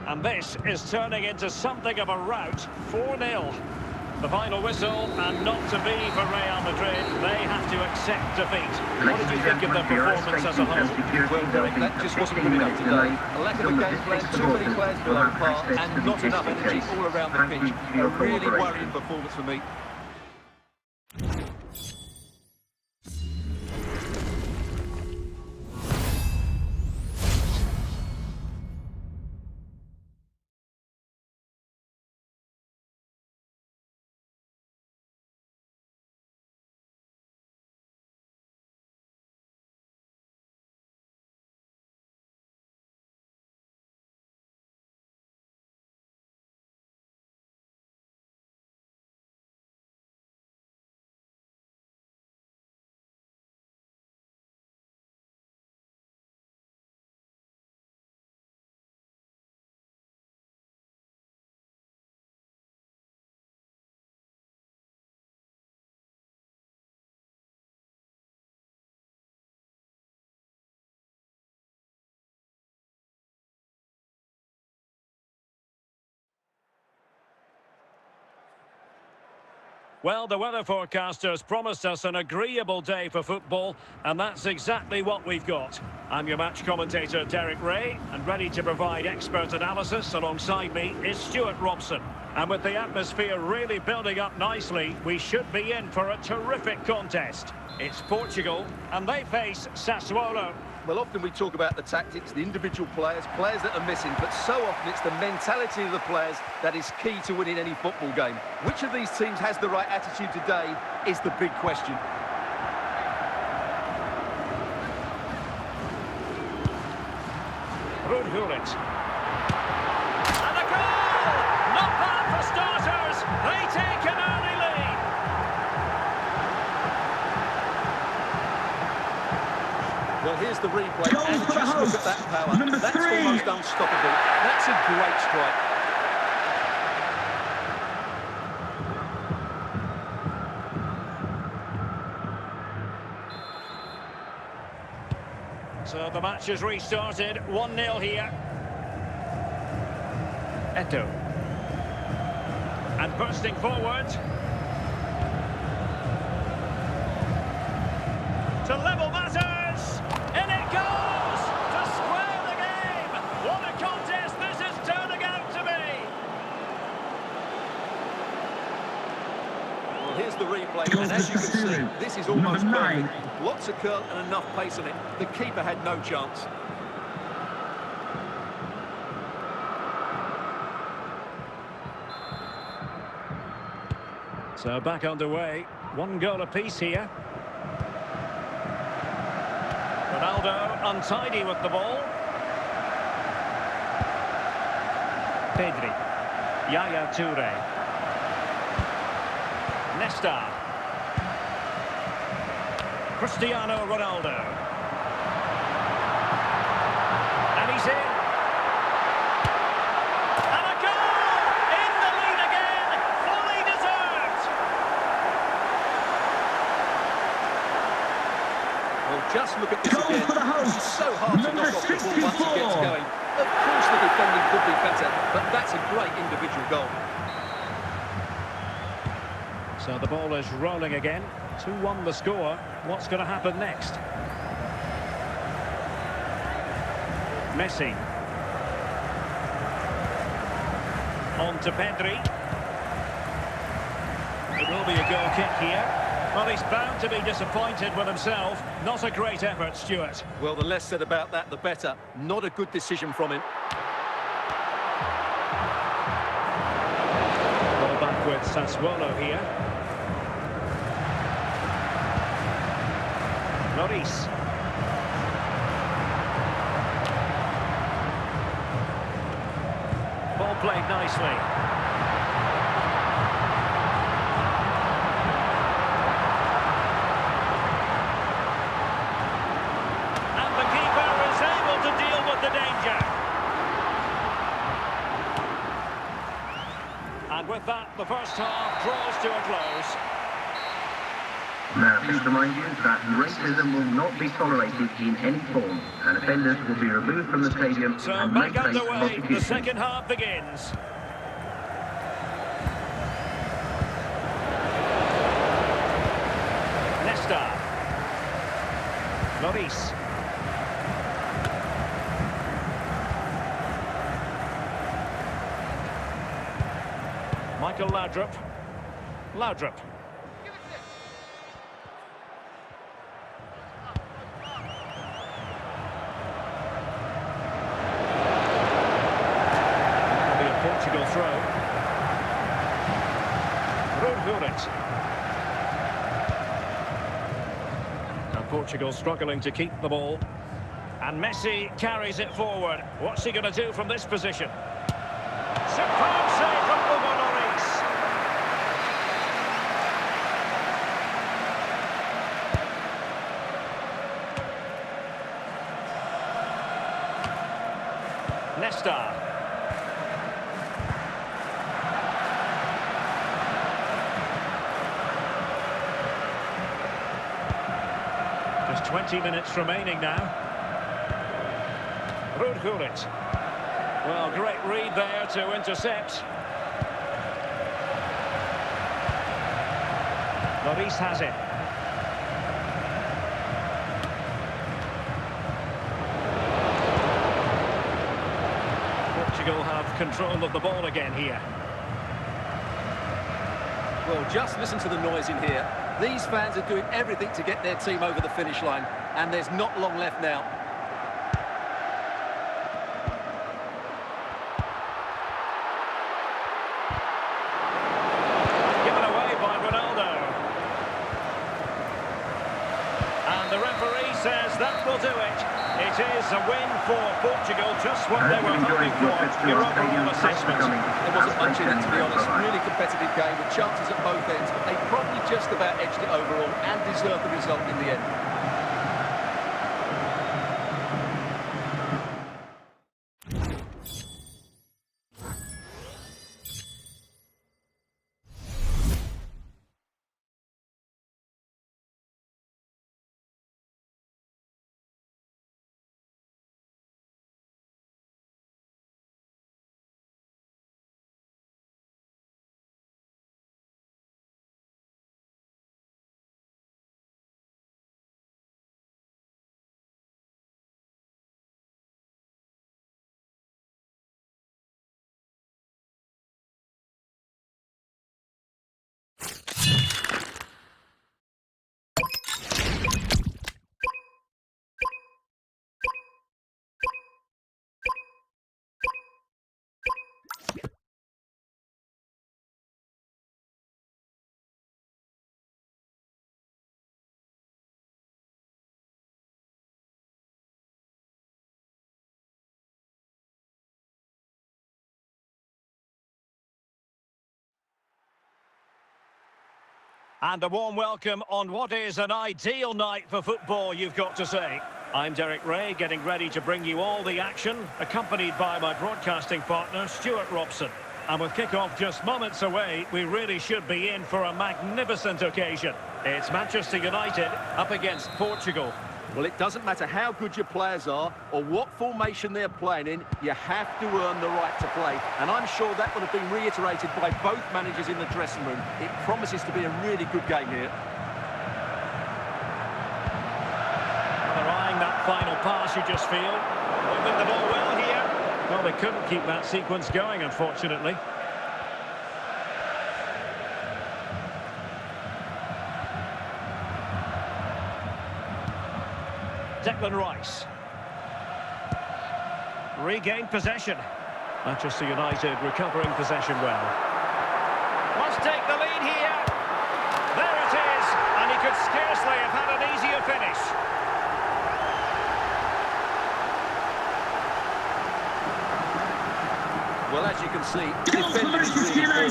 And this is turning into something of a rout. 4-0. The final whistle, and not to be for Real Madrid. They have to accept defeat. What did you think of their performance as a whole? Well, Derek, that just wasn't good enough today. A lack of a game plan, too many players below par, and not enough energy all around the pitch. A really worrying performance for me. Well, the weather forecasters promised us an agreeable day for football, and that's exactly what we've got. I'm your match commentator, Derek Ray, and ready to provide expert analysis alongside me is Stuart Robson. And with the atmosphere really building up nicely, we should be in for a terrific contest. It's Portugal, and they face Sassuolo. Well, often we talk about the tactics, the individual players that are missing, but so often it's the mentality of the players that is key to winning any football game. Which of these teams has the right attitude today is the big question. Rudhulit. And a goal! Not bad for starters. They take an early lead. Well, here's the replay, Goal and for the just look hosts. at that power. Number That's 3. almost unstoppable. That's a great strike. So the match has restarted. 1-0 here. Eto. And bursting forward. To level matters. In it goes. To square the game. What a contest this is turning out to be. Well, here's the replay, and as you can see, this is almost Number 9. perfect. Lots of curl and enough pace on it. The keeper had no chance. So back underway. 1 goal apiece here. Ronaldo untidy with the ball. Pedri. Yaya Toure. Nesta. Cristiano Ronaldo. And he's in. And a goal! In the lead again! Fully deserved! Well, just look at this Goal again. for the hosts. It's so hard to Number knock off the ball once it gets 64. going. Of course the defending could be better, but that's a great individual goal. So the ball is rolling again. 2-1 the score. What's going to happen next? Messi. On to Pedri. It will be a goal kick here. Well, he's bound to be disappointed with himself. Not a great effort, Stuart. Well, the less said about that, the better. Not a good decision from him. Ball back with Sassuolo here. Lloris. Ball played nicely. And the keeper is able to deal with the danger. And with that, the first half draws to a close. Now, please remind you that racism will not be tolerated in any form, and offenders will be removed from the stadium So and may back face underway, the prosecution. second half begins. Nesta. Lloris. Michael Laudrup. Laudrup. Portugal throw. Rudhulit. And Portugal struggling to keep the ball. And Messi carries it forward. What's he going to do from this position? Superb save from Hugo Lloris. Nesta. Just 20 minutes remaining now. Rudhulit. Well, great read there to intercept. Lloris has it. Portugal have control of the ball again here. Well, just listen to the noise in here. These fans are doing everything to get their team over the finish line, and there's not long left now. Given away by Ronaldo. And the referee says that will do it. It is a win for Portugal, just what they were hoping for. Your overall assessment. There wasn't much in it, to be honest. Really competitive game with chances at both ends, but they probably just about edged it overall and deserved the result in the end. And a warm welcome on what is an ideal night for football, you've got to say. I'm Derek Ray, getting ready to bring you all the action, accompanied by my broadcasting partner, Stuart Robson. And with kick-off just moments away, we really should be in for a magnificent occasion. It's Manchester United up against Portugal. Well, it doesn't matter how good your players are or what formation they're playing in, you have to earn the right to play. And I'm sure that would have been reiterated by both managers in the dressing room. It promises to be a really good game here. They're eyeing that final pass, you just feel. Moving the ball well here. Well, they couldn't keep that sequence going, unfortunately. Declan Rice. Regained possession. Manchester United recovering possession well. Must take the lead here. There it is. And he could scarcely have had an easier finish. Well, as you can see, the defender is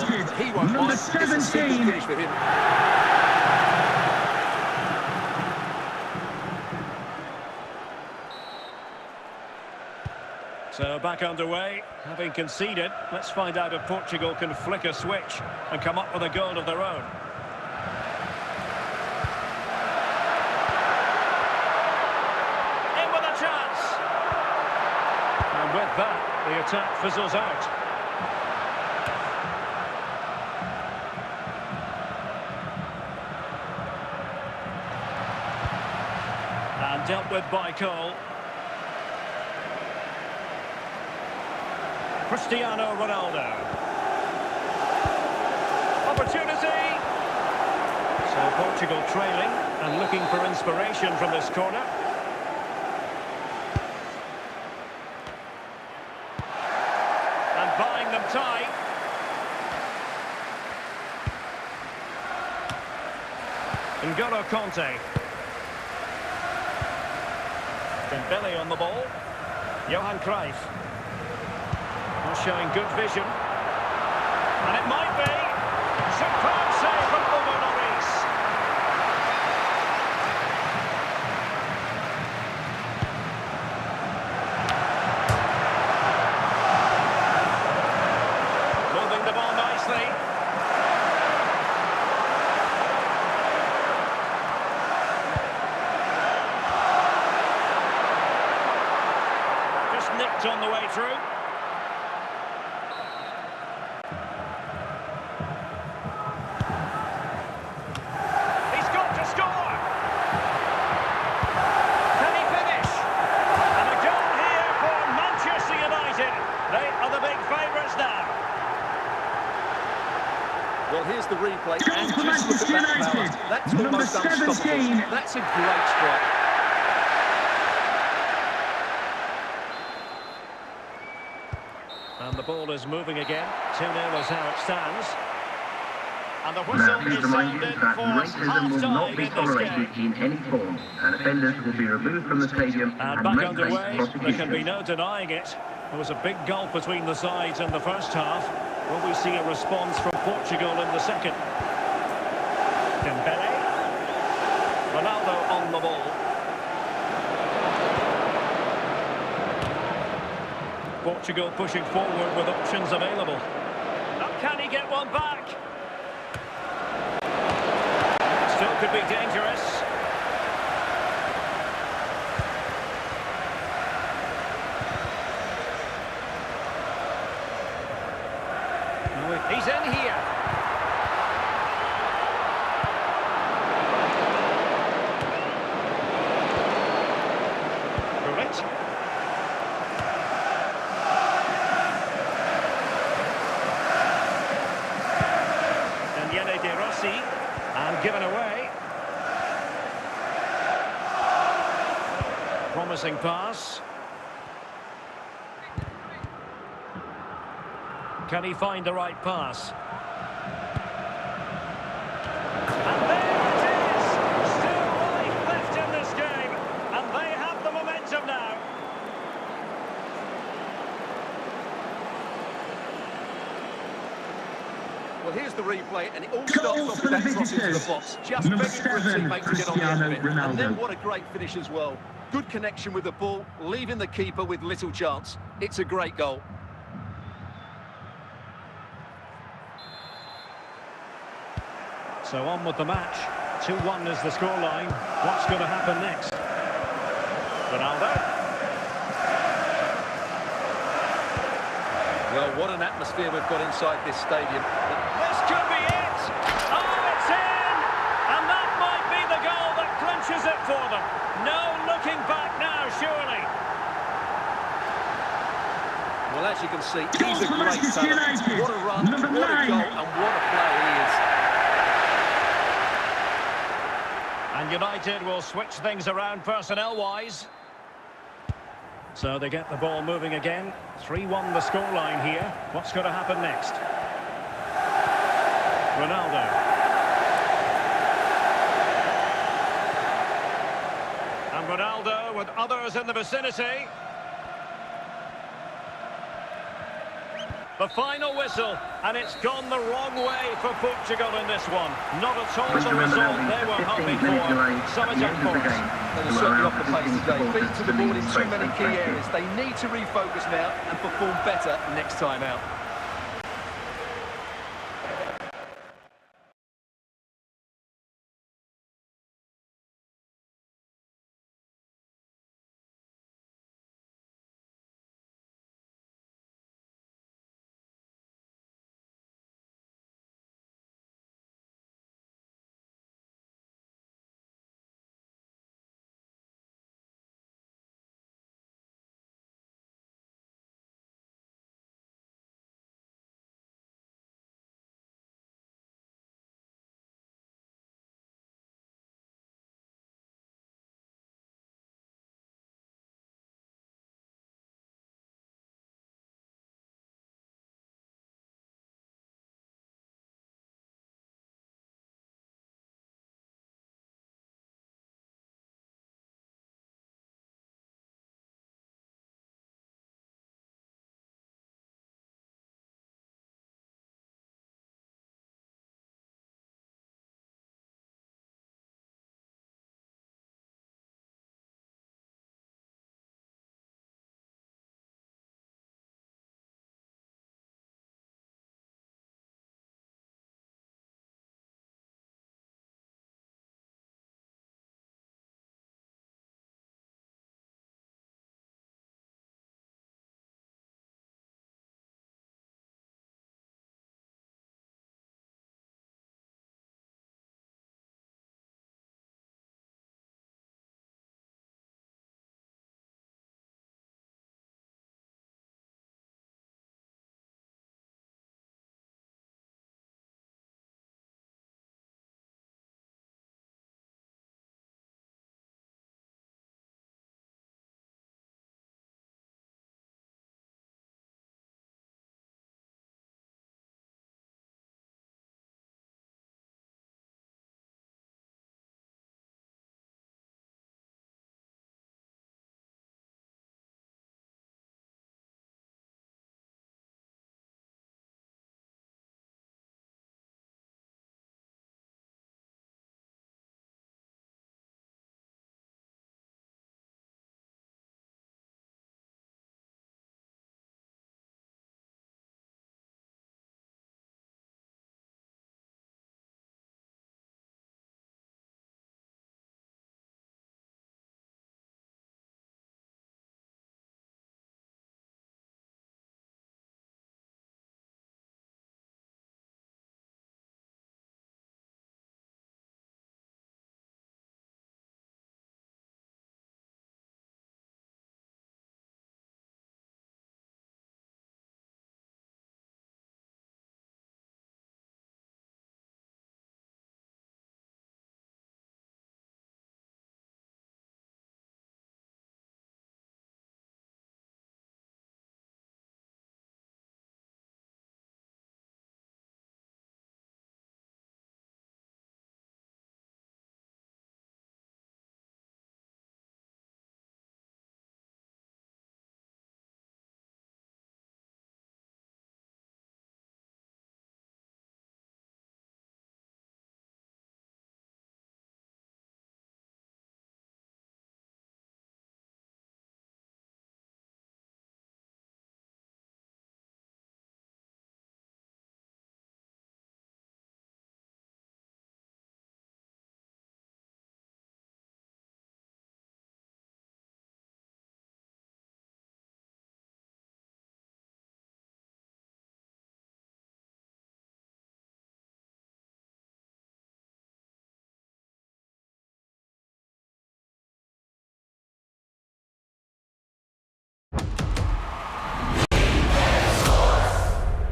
really poor. He won't mind. It's a simple finish for him. So back underway, having conceded. Let's find out if Portugal can flick a switch and come up with a goal of their own. In with a chance. And with that, the attack fizzles out. And dealt with by Cole. Cristiano Ronaldo. Opportunity. So Portugal trailing and looking for inspiration from this corner. And buying them time. N'Golo Kanté. Dembele on the ball. Johan Cruyff. Showing good vision. And it might be. Superb save from Hugo Lloris. Moving the ball nicely. Just nicked on the way through. Well, here's the replay, Goal and for just look at Manchester that power. United. That's Number almost unstoppable. 17. That's a great strike. And the ball is moving again. 2-0 is how it stands. And the Now, whistle please is remind you sounded that for racism will not half-time be in this tolerated game. in any form, and offenders will be removed from the stadium And and back may face underway, there can be prosecution. no denying it. There was a big gulf between the sides in the first half. Will we see a response from Portugal in the second? Dembele. Ronaldo on the ball. Portugal pushing forward with options available. Now, can he get one back? Still could be dangerous. He's in here. Great. And Yene De Rossi. And given away. Promising pass. Can he find the right pass? And there it is! Still life left in this game. And they have the momentum now. Well, here's the replay, and it all starts off with that cross into the box. Just Number begging for a 7, teammate to get on the end of it. Cristiano And then Ronaldo. what a great finish as well. Good connection with the ball, leaving the keeper with little chance. It's a great goal. So on with the match. 2-1 is the scoreline. What's going to happen next? Ronaldo. Well, what an atmosphere we've got inside this stadium. This could be it! Oh, it's in! And that might be the goal that clinches it for them. No looking back now, surely. Well, as you can see, Goal he's a for great Manchester talent. United. What a run, Number what a 9. goal, and what a player he is. And United will switch things around personnel-wise. So they get the ball moving again. 3-1 the scoreline here. What's going to happen next? Ronaldo. And Ronaldo with others in the vicinity. The final whistle, and it's gone the wrong way for Portugal in this one. Not at all Please the remember result now they were the hoping 15-minute delay for. Sum at it the up end of for the us. game Well, they're will certainly allow off the pace visiting today. Feet supporters to the to ball leave in too safely. many key Thank you. areas. They need to refocus now and perform better next time out.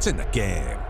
It's in the game.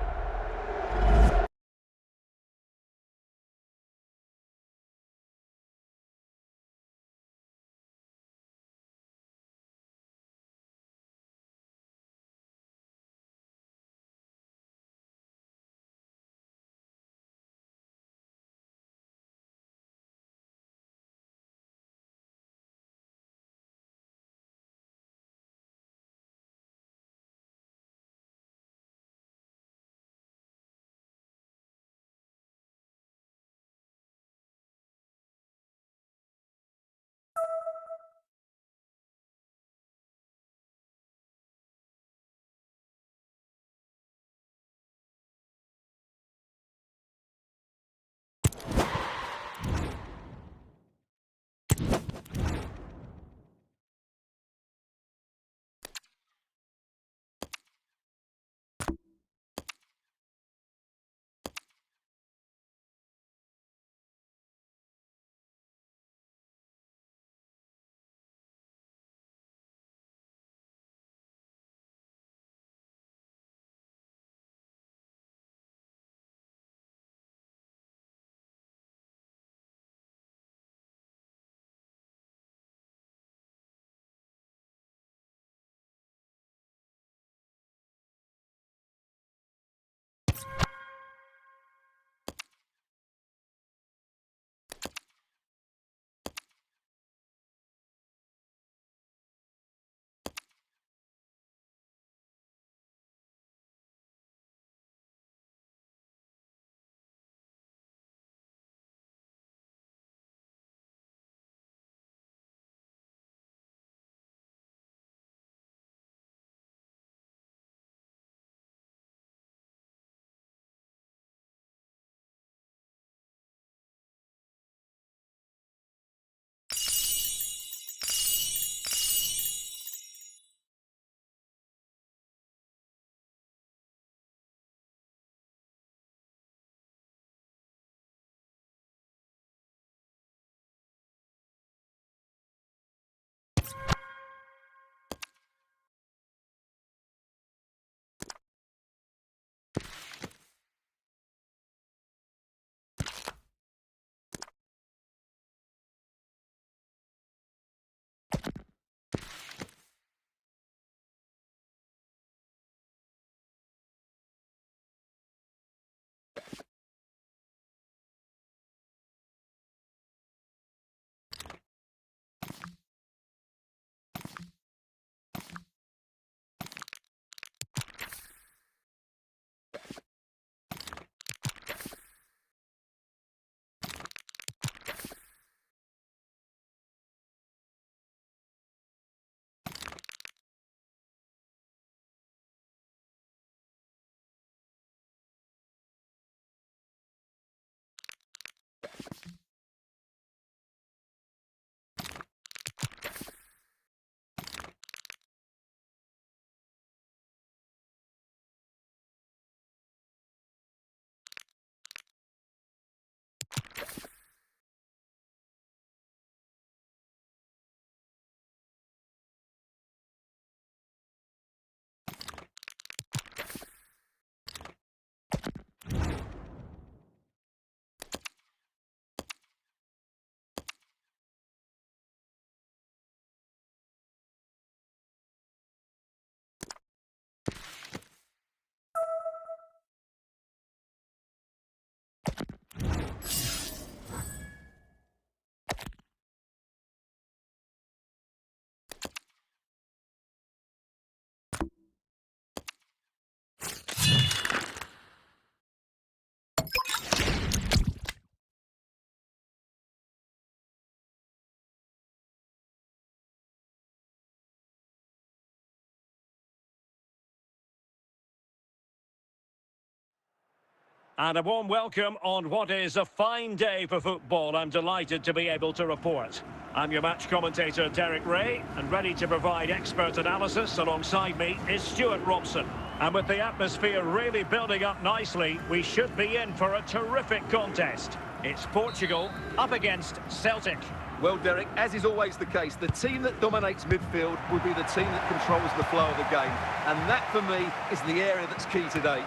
And a warm welcome on what is a fine day for football. I'm delighted to be able to report. I'm your match commentator, Derek Ray, and ready to provide expert analysis alongside me is Stuart Robson. And with the atmosphere really building up nicely, we should be in for a terrific contest. It's Portugal up against Celtic. Well, Derek, as is always the case, the team that dominates midfield will be the team that controls the flow of the game. And that, for me, is the area that's key today.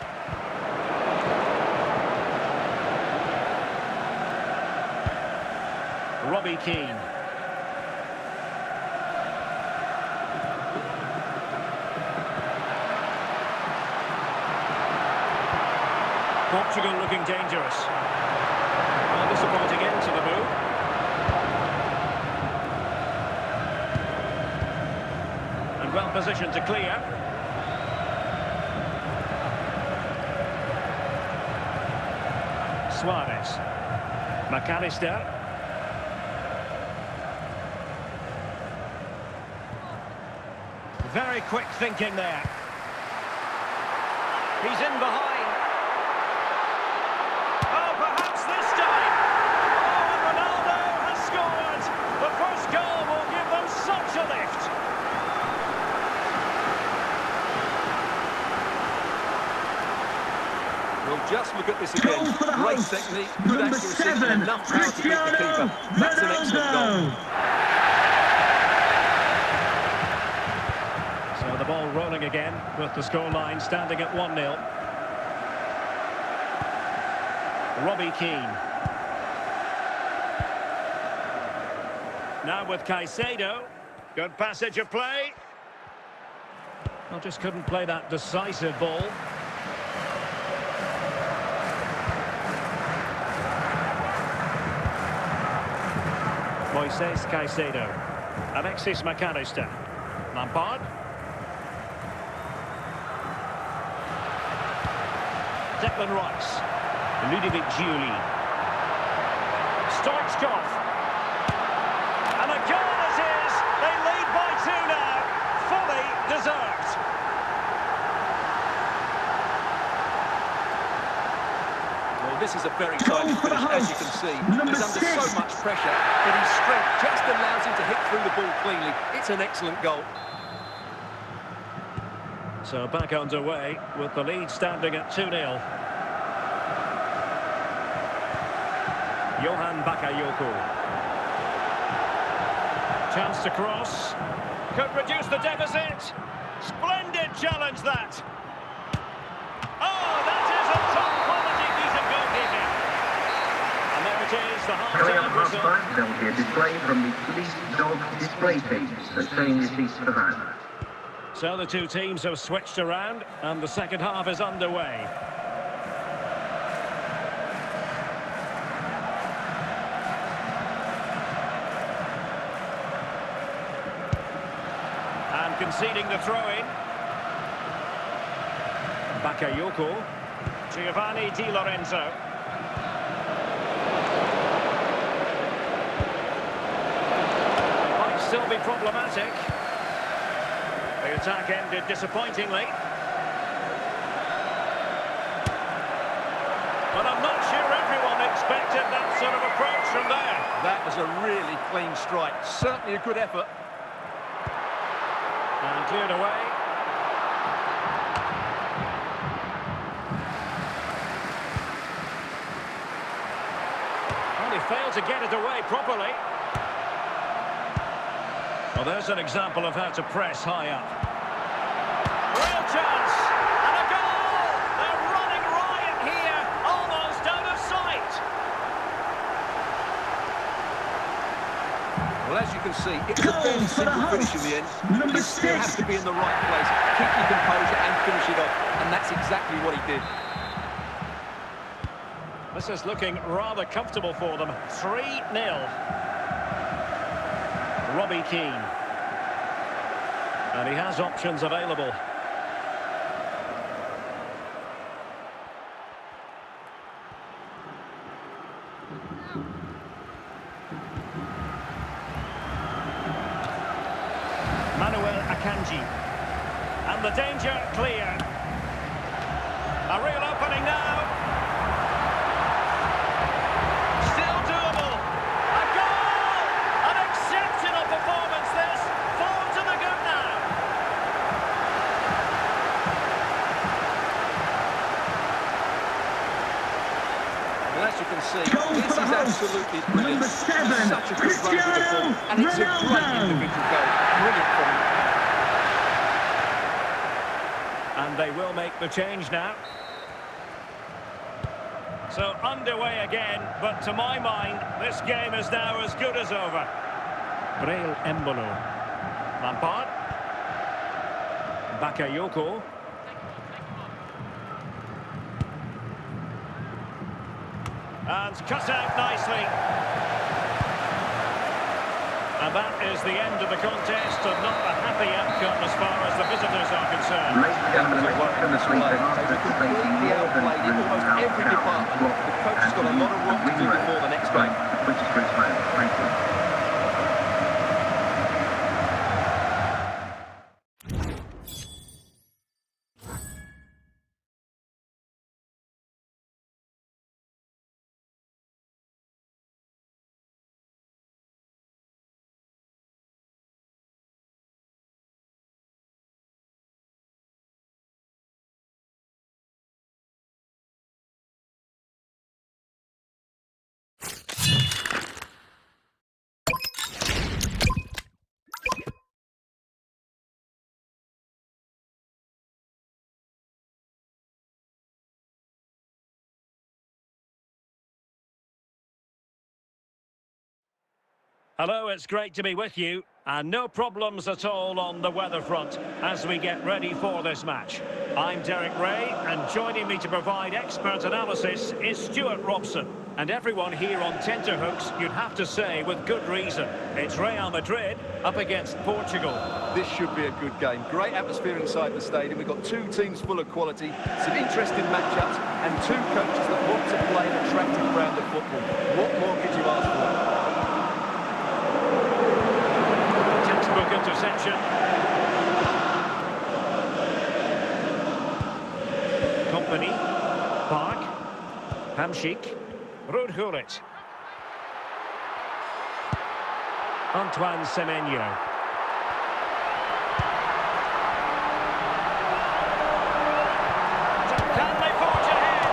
Robbie Keane. Portugal looking dangerous. Well, disappointing end to the move. And well positioned to clear. Suarez. McAllister. Very quick thinking there. He's in behind. Oh, perhaps this time. Oh, and Ronaldo has scored. The first goal will give them such a lift. Well, just look at this again. Great technique, good accuracy, and enough power to beat the keeper. That's an excellent goal. So the ball rolling again with the scoreline standing at 1-0. Robbie Keane. Now with Caicedo. Good passage of play. Well, just couldn't play that decisive ball. Moises Caicedo. Alexis McAllister. Lampard. Declan Rice. Ludovic Giuli. Stoichkov. And a goal it is! They lead by 2 now. Fully deserved. Well, this is a very tidy finish, as you can see. He's under so much pressure, but his strength just allows him to hit through the ball cleanly. It's an excellent goal. So back underway with the lead standing at 2-0. Johan Bakayoko. Chance to cross. Could reduce the deficit. Splendid challenge that. Oh, that is a top-quality piece of goalkeeping. And there it is, the half-time whistle. There will be a display from the police dog display pages that saying receipts for that. So the two teams have switched around and the second half is underway. And conceding the throw-in. Bakayoko. Giovanni Di Lorenzo. Might still be problematic. The attack ended disappointingly. But I'm not sure everyone expected that sort of approach from there. That was a really clean strike. Certainly a good effort. And cleared away. Well, he failed to get it away properly. Well, there's an example of how to press high up. Real chance! And a goal! They're running riot here, almost out of sight. Well, as you can see, it's a fairly simple finish in the end. You still have to be in the right place, keep your composure and finish it off. And that's exactly what he did. This is looking rather comfortable for them. 3-0. Robbie Keane. And he has options available. Manuel Akanji. And the danger clear. A real opening now. Still doable. A goal! An exceptional performance this. 4 to the good now. Well, as you can see, Goal this for the is hosts. absolutely brilliant. Number 7, Such a good run with the ball, and it's a great Ronaldo. individual goal. Brilliant from him. And they will make the change now. So underway again, but to my mind, this game is now as good as over. Braille Embolo. Lampard. Bakayoko. And cut out nicely. And that is the end of the contest, and not a happy outcome as far as the visitors are concerned. Ladies and gentlemen, the welcome to the Completely outplayed in almost every department. The coach has got a lot of work to do before the next game. Thank you. Hello, it's great to be with you, and no problems at all on the weather front as we get ready for this match. I'm Derek Ray, and joining me to provide expert analysis is Stuart Robson. And everyone here on tenterhooks, you'd have to say with good reason. It's Real Madrid up against Portugal. This should be a good game. Great atmosphere inside the stadium. We've got two teams full of quality, some interesting matchups, and two coaches that want to play an attractive brand of football. What more could you ask for? Interception. Company. Park. Hamšík. Rudhulit. Antoine Semenyo. Can they forge ahead?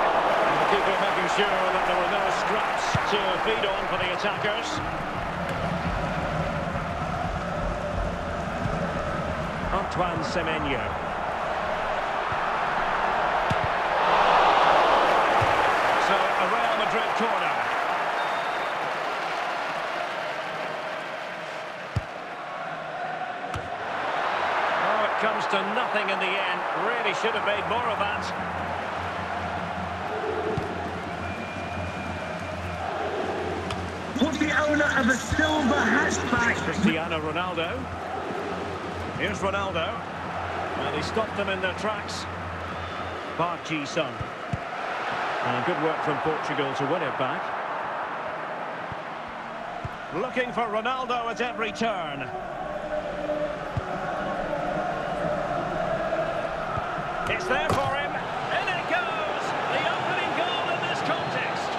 And the keeper making sure that there were no scraps to feed on for the attackers. Antoine Semenyo. So, a Real Madrid corner. Oh, it comes to nothing in the end. Really should have made more of that. What's the owner of a silver hatchback? Cristiano Ronaldo. Here's Ronaldo, and he stopped them in their tracks. Park Ji-sung. And good work from Portugal to win it back. Looking for Ronaldo at every turn. It's there for him. In it goes! The opening goal in this contest.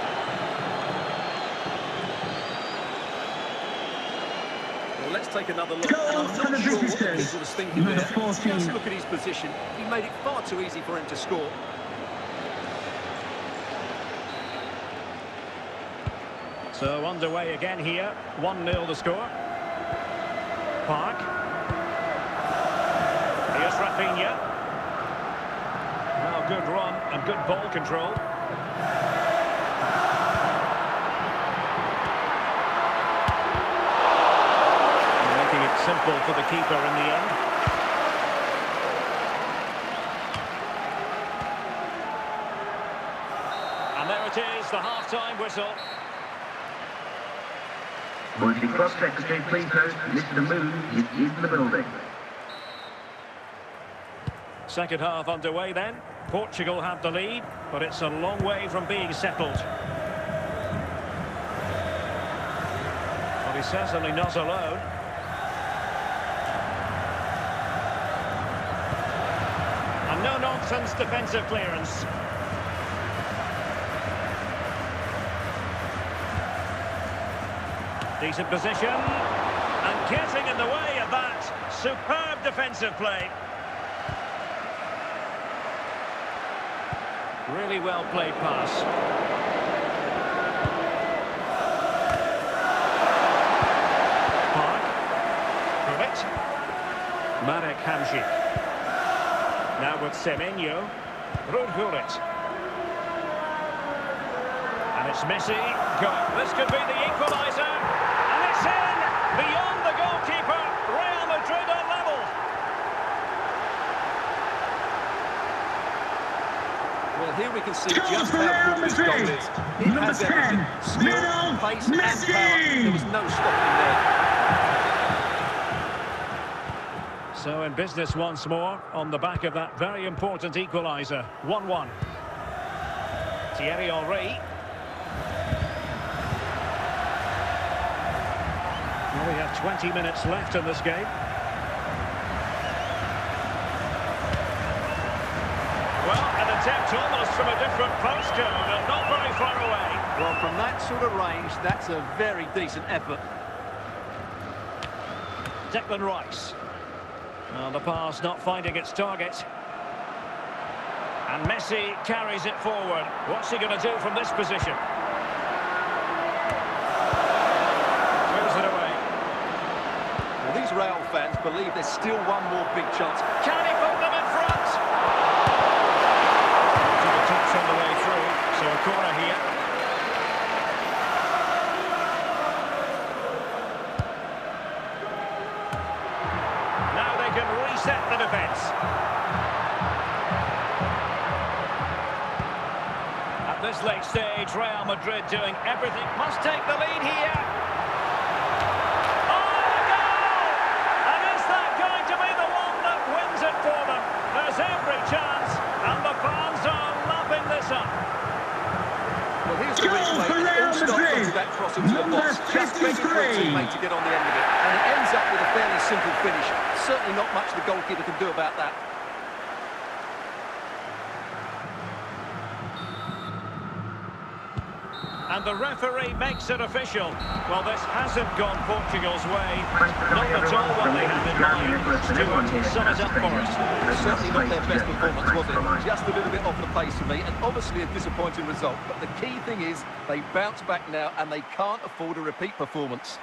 Well, let's take another look. Goal And I'm for not the sure what the visitors. keeper was thinking Number there. 14. Just look at his position. He made it far too easy for him to score. So underway again here. 1-0 the score. Park. Here's Rafinha. Well, good run and good ball control. Making it simple for the keeper in the end. And there it is, the half-time whistle. Will the club secretary please note Mr. Moon is in the building. Second half underway then. Portugal have the lead, but it's a long way from being settled. Well, he's certainly not alone. A no-nonsense defensive clearance. Decent position, and getting in the way of that. Superb defensive play. Really well played pass. Semenyo. Rudhurit. And it's Messi. This could be the equaliser. And it's in! Beyond the goalkeeper. Real Madrid are level. Well, here we can see just how good this goal is. It has everything. Skill, pace and power. There was no stopping there. So in business once more, on the back of that very important equaliser. 1-1. Thierry Henry. Well, we have 20 minutes left in this game. Well, an attempt almost from a different postcode and not very far away. Well, from that sort of range, that's a very decent effort. Declan Rice. Well, the pass not finding its target. And Messi carries it forward. What's he going to do from this position? Throws it away. Well, these Real fans believe there's still one more big chance. Can he put them in front? Took a touch on the way through, so a corner here. Now they can reset the defence. At this late stage, Real Madrid doing everything. Must take the lead here. There's every chance, and the fans are lapping this up. Well, here's the replay. It all starts onto that cross into the box, just begging for a teammate to get on the end of it, and it ends up with a fairly simple finish. Certainly not much the goalkeeper can do about that. And the referee makes it official. Well, this hasn't gone Portugal's way. Not at all what they had in mind. Stuart, sum it up for us. Certainly not their best performance, was it? Just a little bit off the pace for me, and obviously a disappointing result. But the key thing is, they bounce back now, and they can't afford a repeat performance.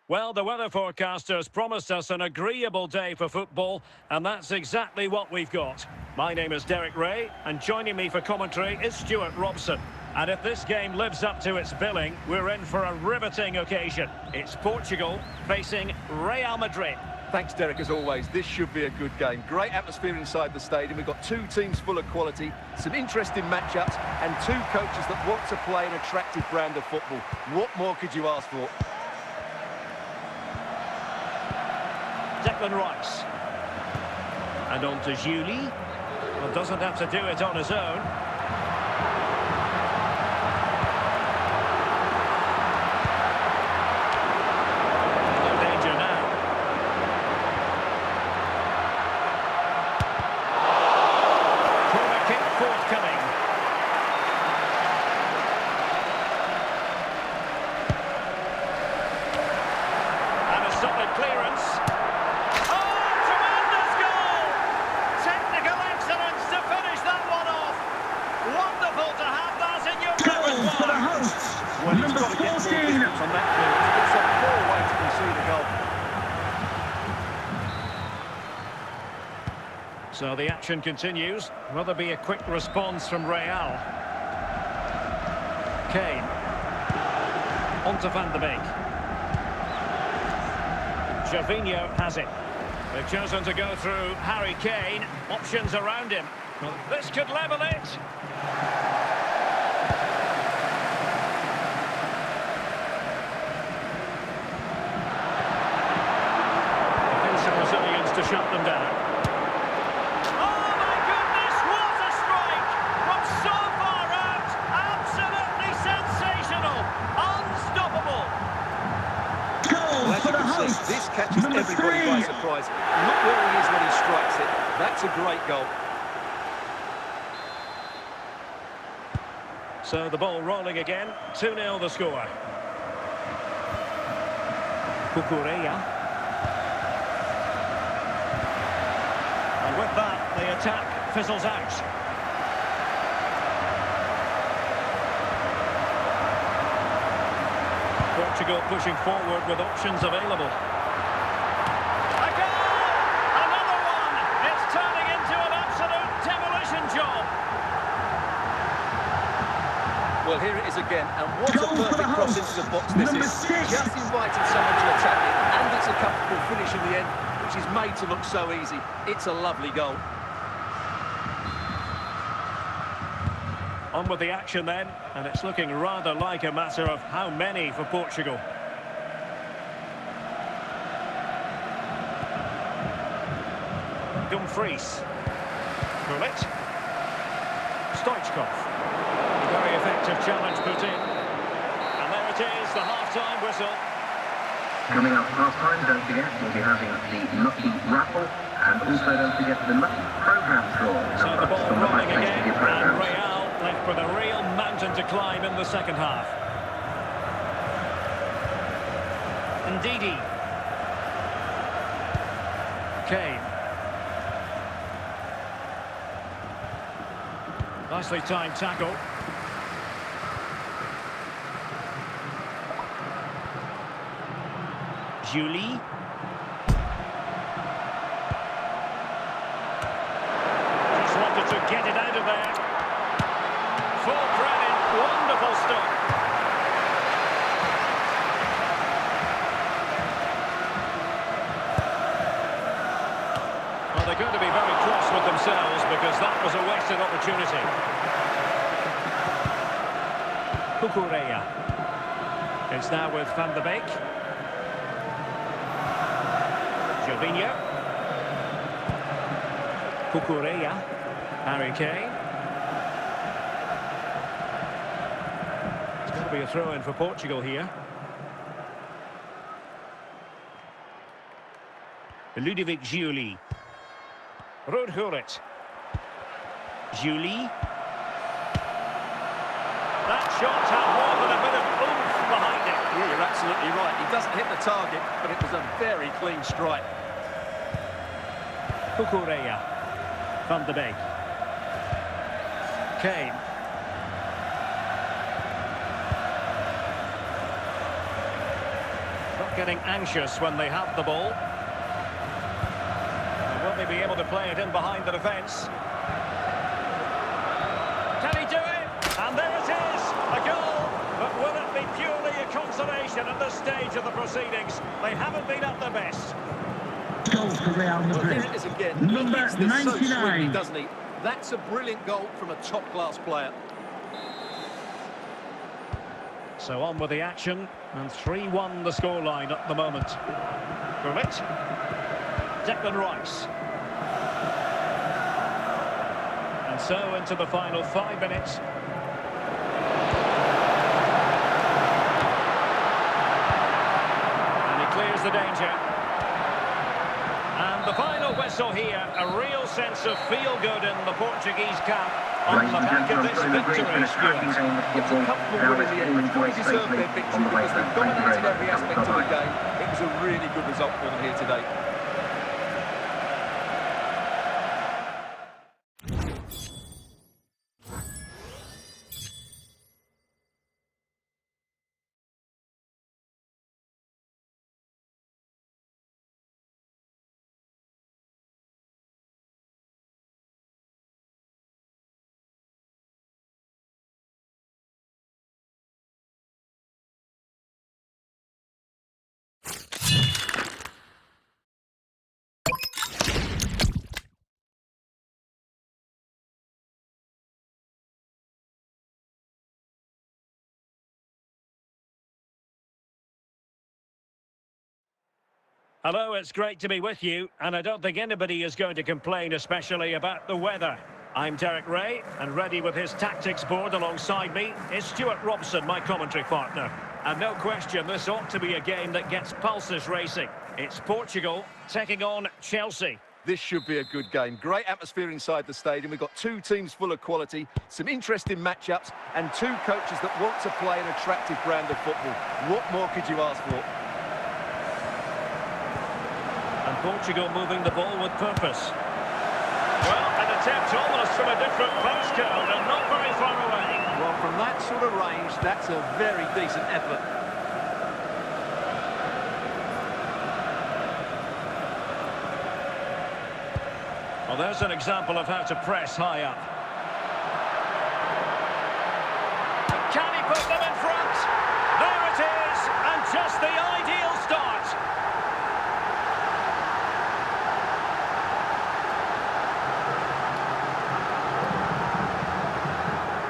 Well, the weather forecasters promised us an agreeable day for football, and that's exactly what we've got. My name is Derek Ray, and joining me for commentary is Stuart Robson. And if this game lives up to its billing, we're in for a riveting occasion. It's Portugal facing Real Madrid. Thanks, Derek, as always. This should be a good game. Great atmosphere inside the stadium. We've got two teams full of quality, some interesting matchups, and two coaches that want to play an attractive brand of football. What more could you ask for? Declan Rice. And on to Juli. Well, doesn't have to do it on his own. No danger now. Corner kick forthcoming. And a solid clearance. Well, he's got to get more distance on that clearance. It's a poor way to concede a goal. So the action continues. Will there be a quick response from Real? Kane. On to Van de Beek. Gervinho has it. They've chosen to go through Harry Kane. Options around him. Well, this could level it. Resilience to shut them down. Oh my goodness, what a strike! From so far out, absolutely sensational, unstoppable. Well, as you can see, this catches everybody by surprise. Look where he is when he strikes it. That's a great goal. So the ball rolling again, 2-0 the score. Cucurella. With that, the attack fizzles out. Portugal pushing forward with options available. A goal! Another one! It's turning into an absolute demolition job. Well, here it is again, and what a perfect cross into the box this is. Just invited someone to attack it, and it's a comfortable finish in the end, which is made to look so easy. It's a lovely goal. On with the action then, and it's looking rather like a matter of how many for Portugal. Dumfries. Gullit. Stoichkov. Very effective challenge put in. And there it is, the half-time whistle. Coming up half-time, don't forget, we'll be having the Lucky Raffle, and also don't forget the Lucky Programme draw. So the ball rolling again, and programs. Real left with a real mountain to climb in the second half. Ndidi. Kane. Nicely timed tackle. Juli. Just wanted to get it out of there. Full credit, wonderful stop. Well, they're going to be very cross with themselves because that was a wasted opportunity. Cucurella. It's now with Van de Beek. Gervinho. Cucurella. Harry Kane. It's going to be a throw-in for Portugal here. Ludovic Juli. Ruud Gullit. Juli. That shot had more than a bit of oomph behind it. Yeah, you're absolutely right. He doesn't hit the target, but it was a very clean strike. Cucurella. Van de Beek. Kane. Not getting anxious when they have the ball. Will they be able to play it in behind the defence? Can he do it? And there it is, a goal. But will it be purely a consolation at this stage of the proceedings? They haven't been at their best. Goal for Real Madrid. Well, here it is again. Number He hits this so 99. sweetly, doesn't he? That's a brilliant goal from a top-class player. So on with the action, and 3-1 the scoreline at the moment. Gullit. Declan Rice. And so into the final 5 minutes. And he clears the danger. And the final whistle here, a real sense of feel-good in the Portuguese camp on the back of this victory, Stuart. It's a comfortable win in the end. They fully deserved their victory because they've dominated every aspect of the game. It was a really good result for them here today. Hello, it's great to be with you, and I don't think anybody is going to complain, especially about the weather. I'm Derek Ray, and ready with his tactics board alongside me is Stuart Robson, my commentary partner. And no question, this ought to be a game that gets pulses racing. It's Portugal taking on Chelsea. This should be a good game. Great atmosphere inside the stadium. We've got two teams full of quality, some interesting matchups, and two coaches that want to play an attractive brand of football. What more could you ask for? And Portugal moving the ball with purpose. Well, an attempt almost from a different postcode and not very far away. Well, from that sort of range, that's a very decent effort. Well, there's an example of how to press high up. Can he put them in front? There it is, and just the ideal start.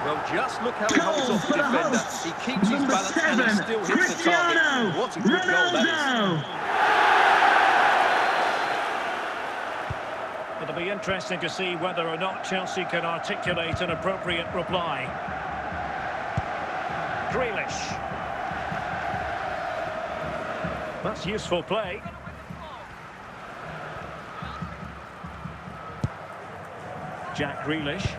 Well, just look how he holds off the defender. He keeps his balance and he still hits the target. What a good goal that is. It'll be interesting to see whether or not Chelsea can articulate an appropriate reply. Grealish. That's useful play. Jack Grealish.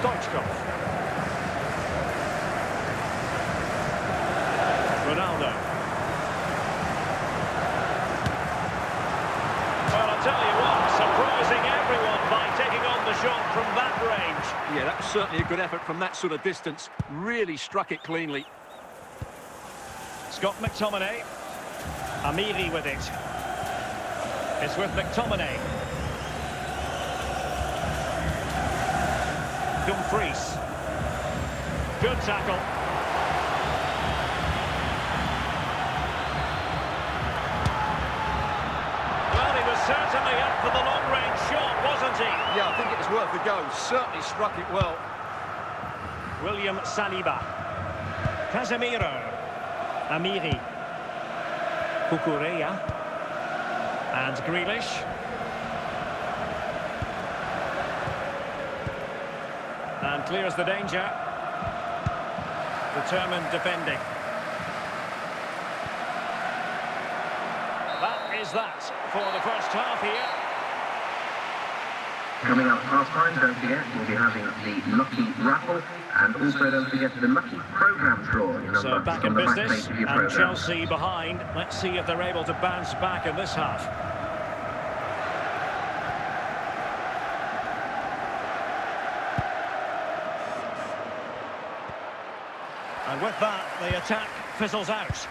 Stoichkov. Ronaldo. Well, I'll tell you what, surprising everyone by taking on the shot from that range. Yeah, that was certainly a good effort from that sort of distance. Really struck it cleanly. Scott McTominay. Amiri with it. It's with McTominay. Dumfries. Good tackle. Well, he was certainly up for the long-range shot, wasn't he? Yeah, I think it was worth the go. Certainly struck it well. William Saliba. Casemiro. Amiri. Cucurella. And Grealish. And clears the danger. Determined defending. That is that for the first half here. Coming up half time, don't forget, we'll be having the Lucky Raffle, and also don't forget the Lucky Programme draw. So back in on the back business, page of your and programme. Chelsea behind. Let's see if they're able to bounce back in this half. And with that, the attack fizzles out.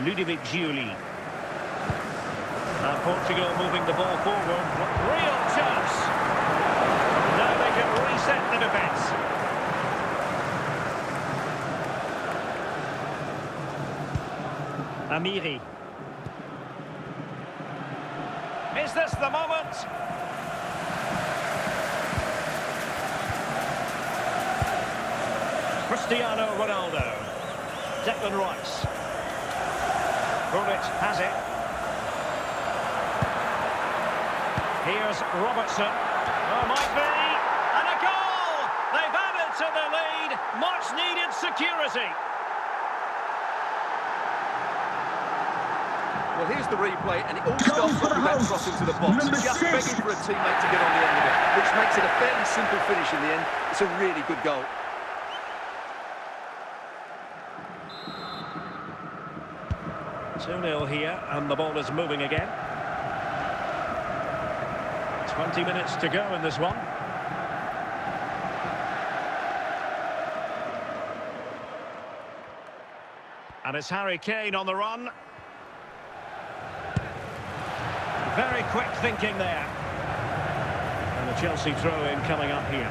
Ludovic Giuli. And Portugal moving the ball forward. Real chance. Now they can reset the defence. Amiri. Is this the moment? Cristiano Ronaldo. Declan Rice. Gullit has it. Here's Robertson. Oh, might be. And a goal! They've added to the lead. Much needed security. Well, here's the replay, and it all starts off with that cross into the box. Just begging for a teammate to get on the end of it, which makes it a fairly simple finish in the end. It's a really good goal. Two 0 here, and the ball is moving again. 20 minutes to go in this one. And it's Harry Kane on the run. Very quick thinking there. And the Chelsea throw-in coming up here.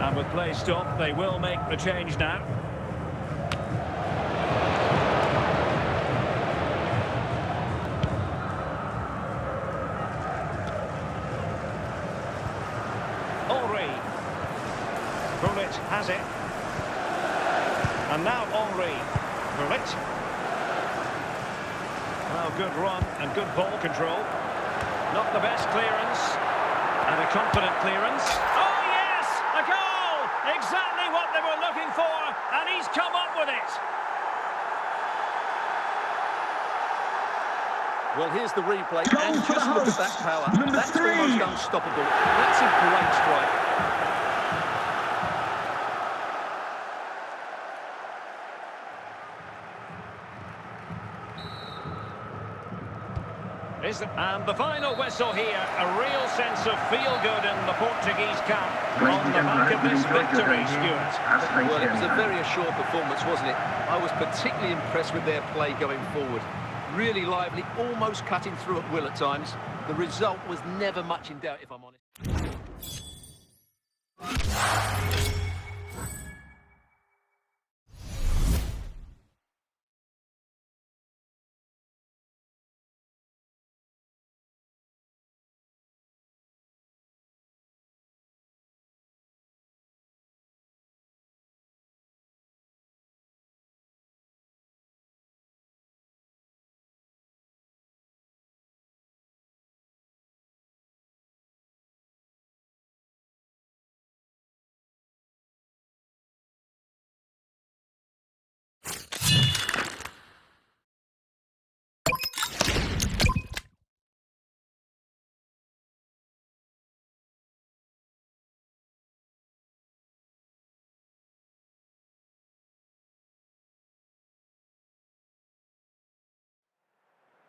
And with play stopped, they will make the change now. Gullit has it. And now Henry. Gullit. Well, good run and good ball control. Not the best clearance. And a confident clearance. Oh, yes! A goal! Exactly what they were looking for. And he's come up with it. Well, here's the replay. And just look at that power. That's almost unstoppable. That's a great strike. And the final whistle here, a real sense of feel-good in the Portuguese camp on the back of this victory, Stuart. Well, it was a very assured performance, wasn't it? I was particularly impressed with their play going forward. Really lively, almost cutting through at will at times. The result was never much in doubt, if I'm honest.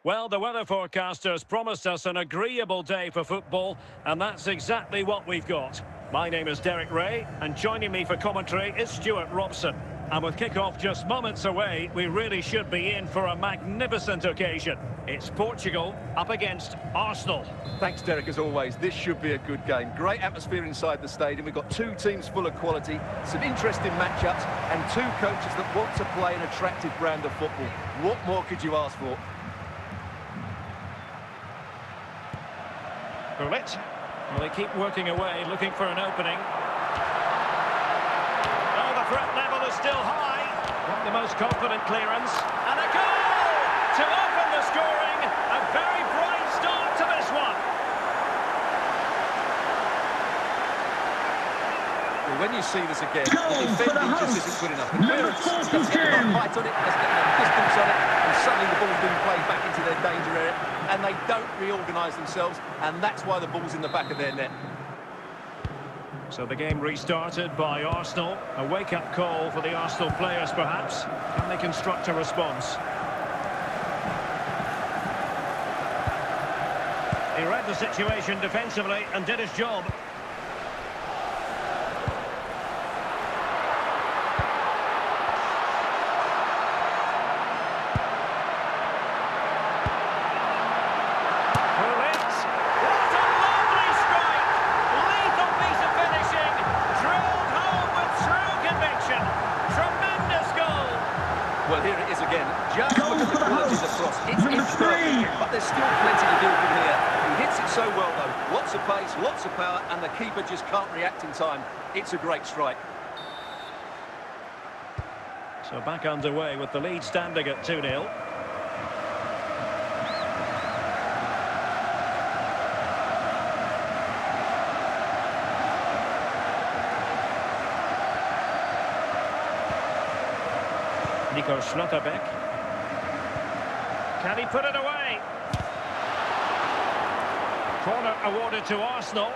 Well, the weather forecasters promised us an agreeable day for football, and that's exactly what we've got. My name is Derek Ray, and joining me for commentary is Stuart Robson. And with kick-off just moments away, we really should be in for a magnificent occasion. It's Portugal up against Arsenal. Thanks, Derek, as always. This should be a good game. Great atmosphere inside the stadium. We've got two teams full of quality, some interesting matchups, and two coaches that want to play an attractive brand of football. What more could you ask for? Gullit. Well, they keep working away, looking for an opening. Oh, the threat level is still high. Not the most confident clearance. And a goal to open the scoring. A very bright start to this one. Well, when you see this again, the defending just isn't good enough. The clearance doesn't get enough height on it, doesn't get enough distance on it, and suddenly the ball's being played back into their danger area, and they don't reorganise themselves, and that's why the ball's in the back of their net. So the game restarted by Arsenal. A wake-up call for the Arsenal players, perhaps. Can they construct a response? He read the situation defensively and did his job. still plenty to do from here. He hits it so well, though. Lots of pace, lots of power, and the keeper just can't react in time. It's a great strike. So back underway with the lead standing at 2-0. Nico Schlotterbeck. Can he put it away? Corner awarded to Arsenal.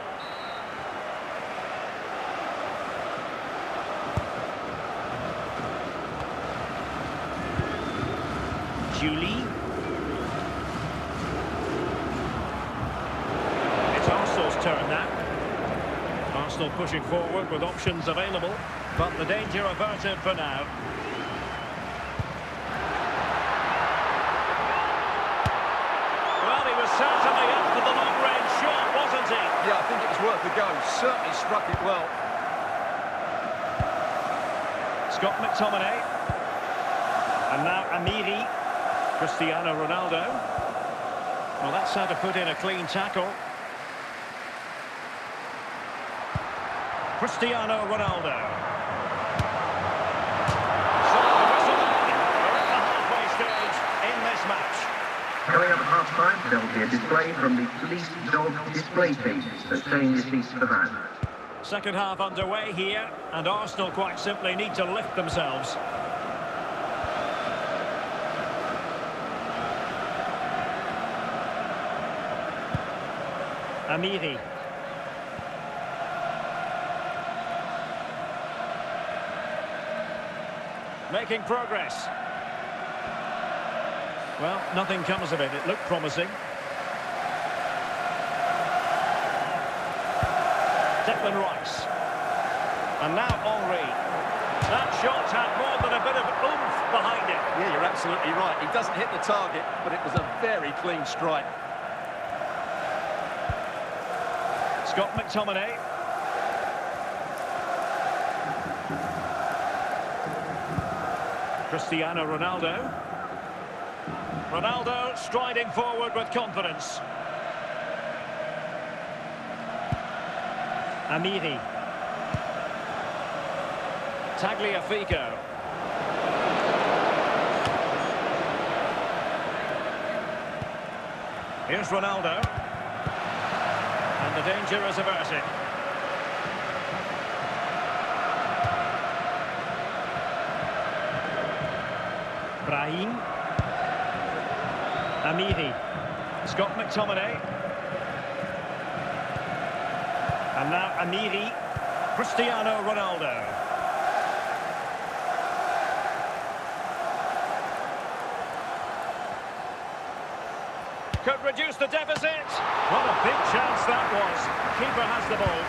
Julie. It's Arsenal's turn now. Arsenal pushing forward with options available, but the danger averted for now. Well, he was certainly up for the long-range shot, wasn't he? Yeah, I think it was worth a go. Certainly struck it well. Scott McTominay. And now Amiri. Cristiano Ronaldo. Well, that's how to put in a clean tackle. Cristiano Ronaldo. So the whistle. We're at the halfway stage in this match. Coming up at half-time, there will be a display from the police dog display team, so stay in your seats for that. Second half underway here, and Arsenal quite simply need to lift themselves. Amiri. Making progress. Well, nothing comes of it. It looked promising. Declan Rice. And now Henry. That shot had more than a bit of oomph behind it. Yeah, you're absolutely right. He doesn't hit the target, but it was a very clean strike. Scott McTominay. Cristiano Ronaldo. Ronaldo striding forward with confidence. Amiri. Tagliafico. Here's Ronaldo. And the danger is averted. Brahim. Amiri. Scott McTominay. And now Amiri. Cristiano Ronaldo. Could reduce the deficit. What a big chance that was. Keeper has the ball.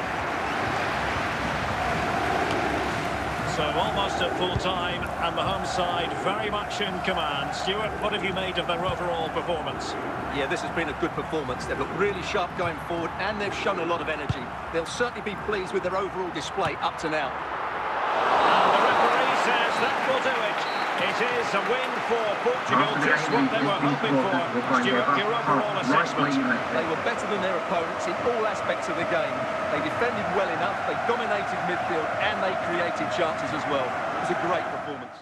So almost at full time, and the home side very much in command. Stuart, what have you made of their overall performance? Yeah, this has been a good performance. They've looked really sharp going forward, and they've shown a lot of energy. They'll certainly be pleased with their overall display up to now. And the referee says that will do it. It is a win for Portugal, just what they were hoping for. Stuart, your overall assessment? They were better than their opponents in all aspects of the game. They defended well enough, they dominated midfield, and they created chances as well. It was a great performance.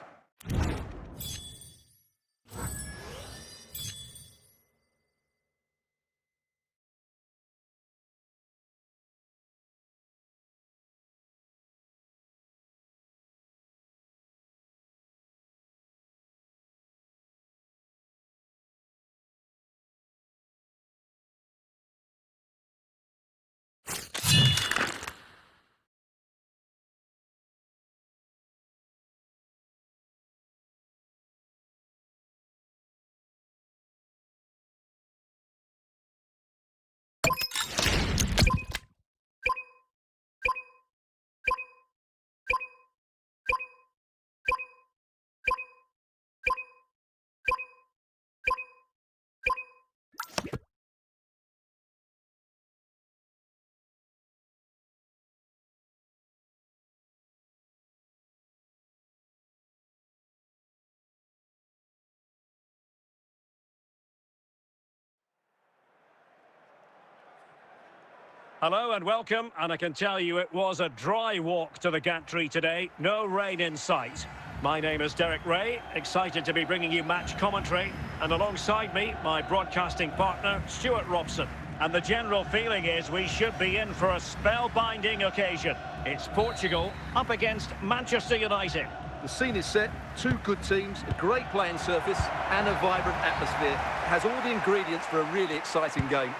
Hello and welcome, and I can tell you it was a dry walk to the gantry today. No rain in sight. My name is Derek Ray, excited to be bringing you match commentary, and alongside me, my broadcasting partner, Stuart Robson. And the general feeling is we should be in for a spellbinding occasion. It's Portugal up against Manchester United. The scene is set, two good teams, a great playing surface and a vibrant atmosphere. It has all the ingredients for a really exciting game.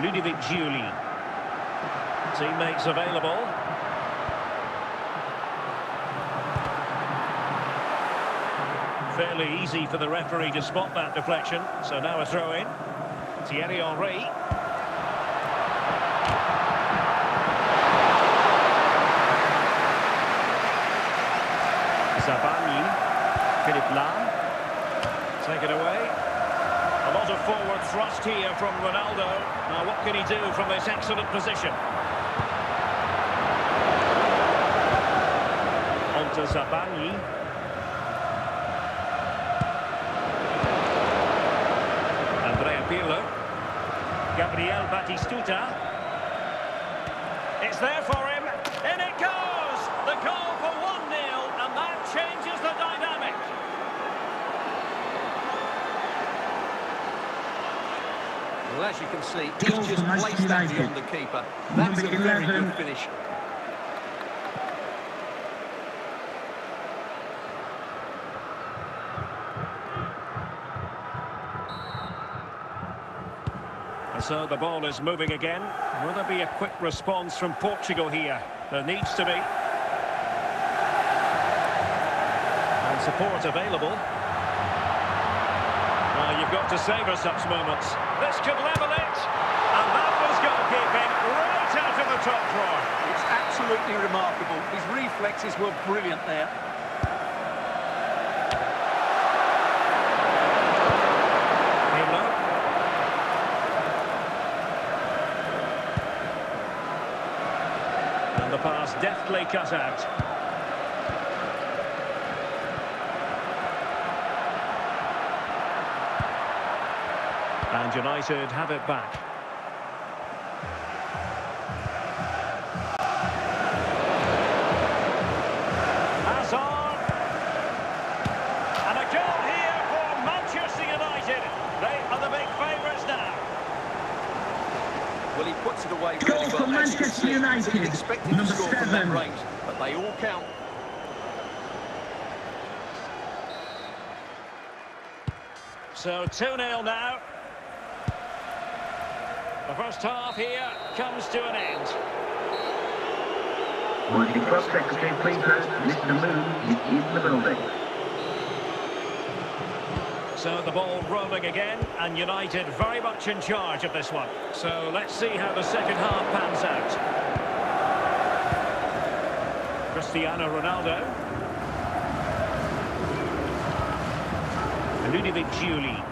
Ludovic Giuli. Teammates available. Fairly easy for the referee to spot that deflection. So now a throw in. Thierry Henry. Zabani. Philippe Lam. Take it away. A lot of forward thrust here from Ronaldo. Now what can he do from this excellent position? On to Zabani. Andrea Pirlo. Gabriel Batistuta. It's there for him. In it goes! The goal for 1-0, and that changes the dynamic. Well, as you can see, he's just placed that beyond the keeper. That's a very good finish. And so the ball is moving again. Will there be a quick response from Portugal here? There needs to be. And support available. Well, you've got to savour such moments. This could level it. And that was goalkeeping right out of the top drawer. It's absolutely remarkable. His reflexes were brilliant there. Pirlo. And the pass deftly cut out. And United have it back. Hazard. And a goal here for Manchester United. They are the big favourites now. Well, he puts it away Goal really for well. Manchester United, He's expected to number score from that 7. range, but they all count. So 2-0 now. The first half here comes to an end. Would the club secretary please note Mr. Moon is in the building. So the ball rolling again, and United very much in charge of this one. So let's see how the second half pans out. Cristiano Ronaldo. Ludovic Giuli.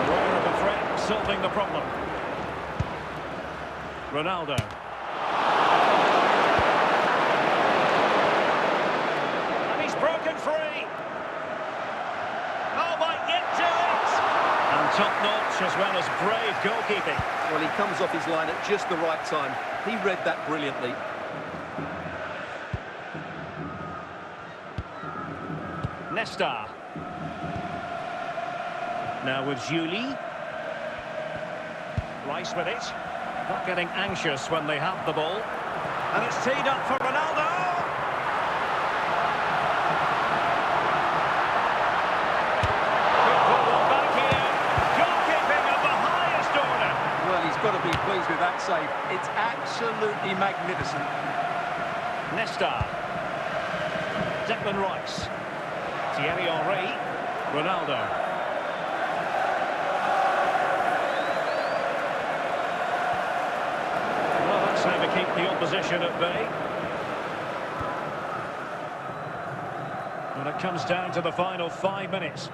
Aware of the threat, solving the problem. Ronaldo. And he's broken free. Oh, might get to it. And top-notch as well as brave goalkeeping. Well, he comes off his line at just the right time. He read that brilliantly. Nesta. Now with Giuli. Rice with it. Not getting anxious when they have the ball. And it's teed up for Ronaldo. Good football back here. Goalkeeping of the highest order. Well, he's got to be pleased with that save. It's absolutely magnificent. Nesta. Declan Rice. Thierry Henry. Ronaldo. How to keep the opposition at bay. When it comes down to the final 5 minutes.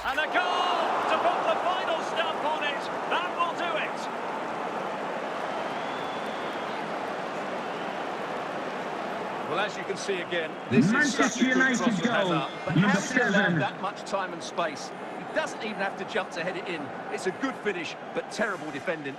And a goal to put the final stamp on it. That will do it. Well, as you can see again, this is such a good cross from Hazard. But how does he allow that much time and space? He doesn't even have to jump to head it in. It's a good finish, but terrible defending.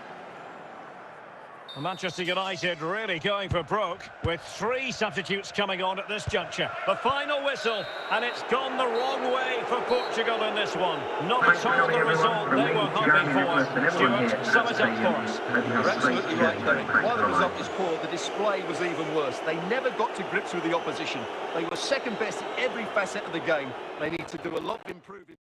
Manchester United really going for broke, with 3 substitutes coming on at this juncture. The final whistle, and it's gone the wrong way for Portugal in this one. Not at all the result they were hoping for. Stuart, sum it up for us. You're absolutely right, Derek. While the result is poor, the display was even worse. They never got to grips with the opposition. They were second best in every facet of the game. They need to do a lot of improving.